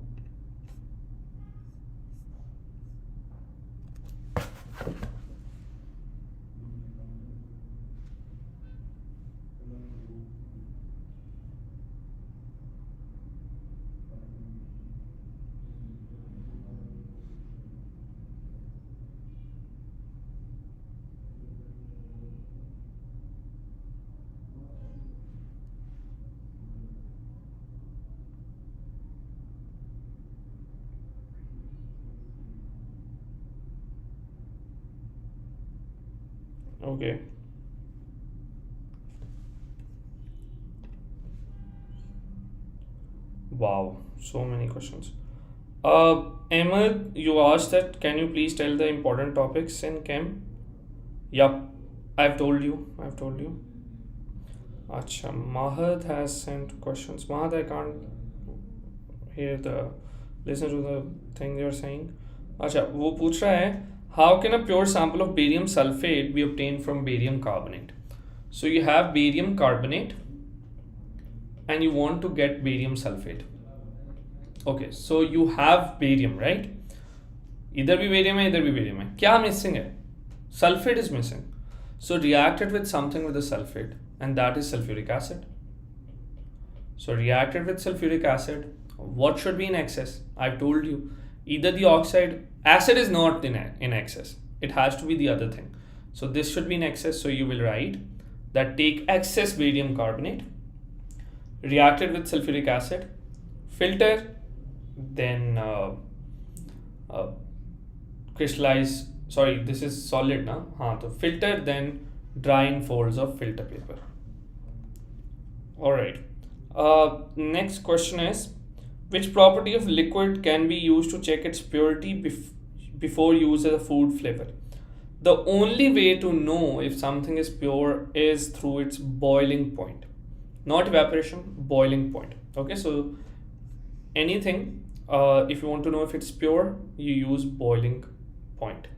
Okay. Wow, so many questions. Ahmed, you asked that, can you please tell the important topics in chem? Yup, I've told you. Acha, Mahad has sent questions. Mahad, I can't listen to the thing you're saying. Acha, वो पूछ रहा है, how can a pure sample of barium sulfate be obtained from barium carbonate? So you have barium carbonate and you want to get barium sulfate. Okay, so you have barium, right? इधर भी barium है, इधर भी barium है. क्या missing है? Sulfate is missing. So react it with something with the sulfate, and that is sulfuric acid. So react it with sulfuric acid. What should be in excess? I've told you. Either the acid is not in excess. It has to be the other thing. So this should be in excess. So you will write that take excess barium carbonate, react it with sulfuric acid, filter, then crystallize. Sorry, this is solid now. So filter, then dry in folds of filter paper. All right. Next question is, which property of liquid can be used to check its purity before use as a food flavor? The only way to know if something is pure is through its boiling point. Not evaporation, boiling point. Okay, so anything, if you want to know if it's pure, you use boiling point.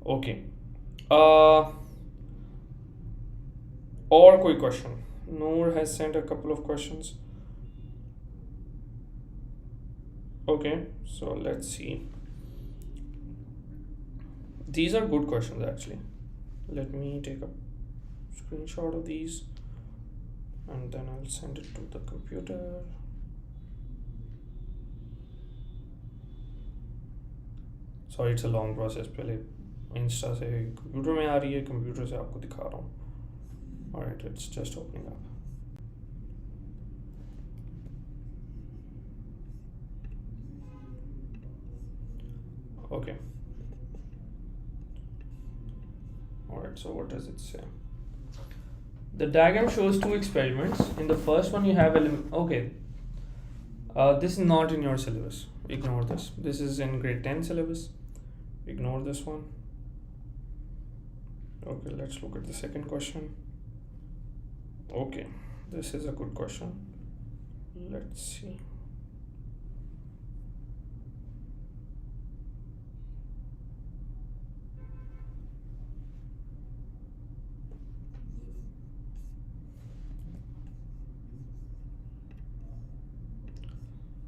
Okay. Or quick question. Noor has sent a couple of questions. Okay, so let's see. These are good questions actually. Let me take a screenshot of these and then I'll send it to the computer. Sorry, it's a long process. पहले Insta से computer में आ रही है, computer से आपको दिखा रहा हूँ. Alright, it's just opening up. Okay. Alright, so what does it say? The diagram shows two experiments. In the first one you have okay. This is not in your syllabus. Ignore this. This is in grade 10 syllabus. Ignore this one. Okay, let's look at the second question. Okay, this is a good question. Let's see.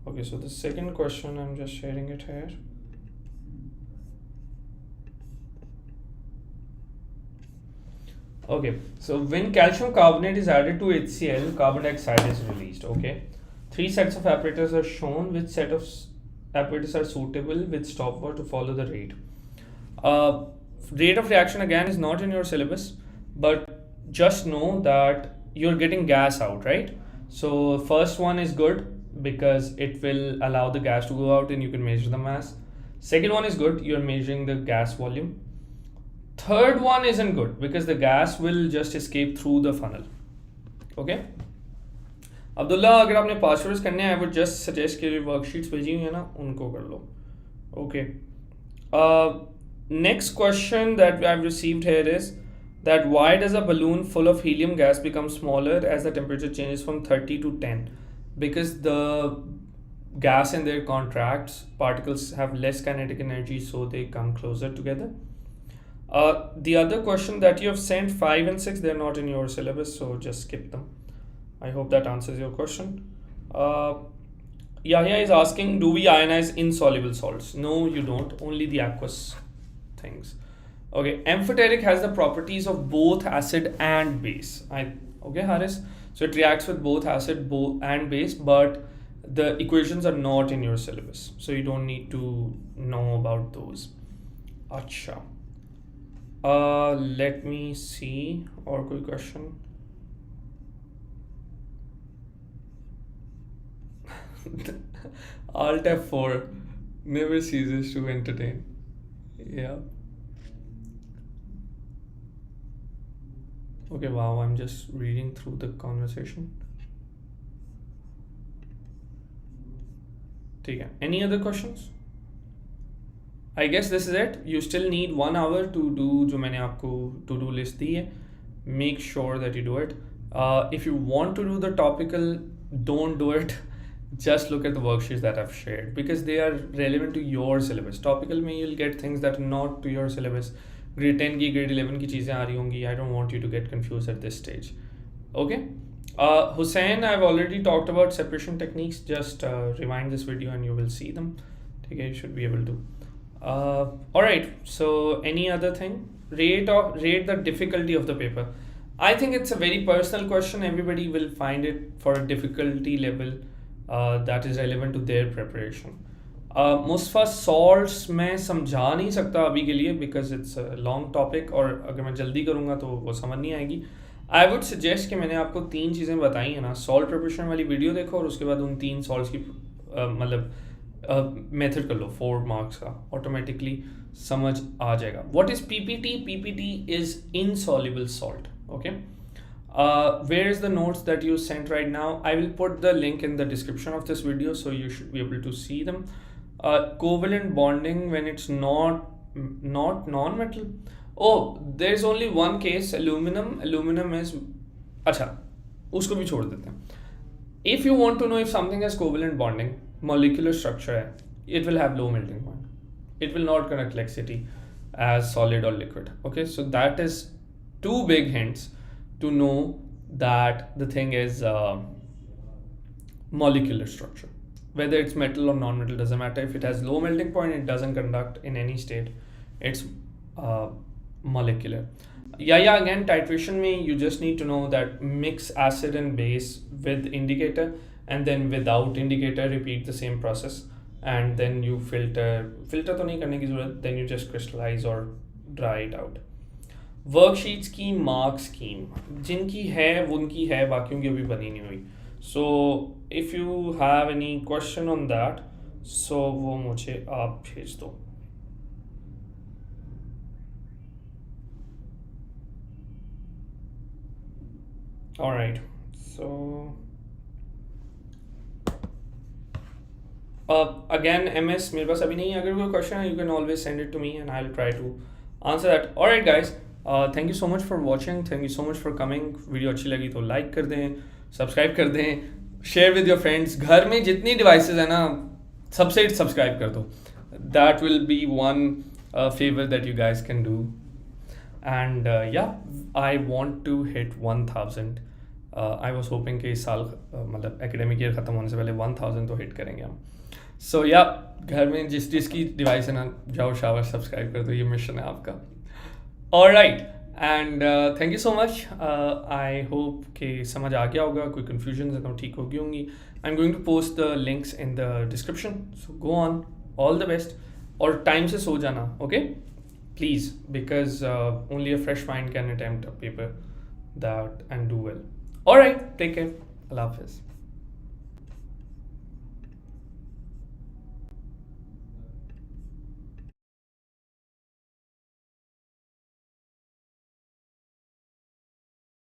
Okay, so the second question, I'm just sharing it here. Okay, so when calcium carbonate is added to HCl, carbon dioxide is released. Okay, 3 sets of apparatus are shown. Which set of apparatus are suitable with stopwatch to follow the rate? Rate of reaction again is not in your syllabus, but just know that you're getting gas out, right? So first one is good because it will allow the gas to go out and you can measure the mass. Second one is good, you're measuring the gas volume. Third one isn't good because the gas will just escape through the funnel. Okay, Abdullah, अगर आपने passwords करने हैं, I would just suggest कि worksheets भेजी हुई है ना, उनको कर लो. Okay. Next question that I've received here is that why does a balloon full of helium gas become smaller as the temperature changes from 30 to 10? Because the gas in there contracts, particles have less kinetic energy, so they come closer together. The other question that you have sent, 5 and 6, they're not in your syllabus, so just skip them. I hope that answers your question. Yahya is asking, do we ionize insoluble salts? No, you don't, only the aqueous things. Okay, amphoteric has the properties of both acid and base. Okay, Haris? So it reacts with both acid and base, but the equations are not in your syllabus, so you don't need to know about those. Acha. Let me see. Or quick question. Alt F4 never ceases to entertain. Yeah. Okay, wow, I'm just reading through the conversation. Okay, any other questions? I guess this is it. You still need 1 hour to do जो मैंने आपको to-do list दी है. Make sure that you do it. If you want to do the topical, don't do it. Just look at the worksheets that I've shared because they are relevant to your syllabus. Topical में you'll get things that are not to your syllabus. Grade 10 की grade 11 की चीज़ें आ रही होंगी. I don't want you to get confused at this stage. Okay? Hussein, I've already talked about separation techniques. Just rewind this video and you will see them. Okay, you should be able to. All right. So any other thing? Rate the difficulty of the paper. I think it's a very personal question. Everybody will find it for a difficulty level that is relevant to their preparation. Mustafa salts मैं समझा नहीं सकता अभी के लिए because it's long topic और अगर मैं जल्दी करूँगा तो वो समझ नहीं आएगी. आई वुड सजेस्ट कि मैंने आपको 3 चीज़ें बताई हैं ना, सॉल्ट प्रिपरेशन वाली वीडियो देखो और उसके बाद उन 3 सॉल्ट्स की मतलब मेथड कर लो 4 मार्क्स का, ऑटोमेटिकली समझ आ जाएगा. What is PPT? PPT is insoluble salt. Okay. Where is the notes that you sent right now? I will put the link in the description of this video so you should be able to see them. Covalent bonding when it's not non-metal. Oh, there's only one case, aluminum. Aluminum is अच्छा, उसको भी छोड़ देते हैं. If you want to know if something has covalent bonding, molecular structure है, it will have low melting point. It will not conduct electricity as solid or liquid. Okay, so that is 2 big hints to know that the thing is molecular structure. Whether it's metal or non-metal doesn't matter. If it has low melting point, it doesn't conduct in any state. It's molecular. Yeah, again, titration में you just need to know that mix acid and base with indicator and then without indicator repeat the same process and then you filter तो नहीं करने की ज़रूरत, then you just crystallize or dry it out. Worksheets की mark scheme जिनकी है उनकी है, बाकियों की अभी बनी नहीं हुई. So if you have any question on that so वो मुझे आप भेज दो. ऑलराइट, सो अगेन एमएस मेरे पास अभी नहीं है. अगर कोई क्वेश्चन है you can always send it to me and I will try to answer that. Alright guys, thank you so much for watching, thank you so much for coming. Video अच्छी लगी तो लाइक कर दें, subscribe कर दें, share with your friends. घर में जितनी डिवाइसेस है ना सबसे सब्सक्राइब कर दो. That will be one favour that you guys can do. And या I want to hit 1000. I was hoping कि इस साल मतलब एकेडमिक ईयर ख़त्म होने से पहले 1000 तो हिट करेंगे हम. सो या घर में जिसकी डिवाइस है ना जाओ शावर सब्सक्राइब कर दो, ये मिशन है आपका. Alright, and thank you so much. I hope कि समझ आ गया होगा. कोई confusions है तो ठीक होगी होंगी. I'm going to post the links in the description. So go on. All the best. और time से सो जाना, okay? Please, because only a fresh mind can attempt a paper that and do well. Alright, take care. Allah Hafiz.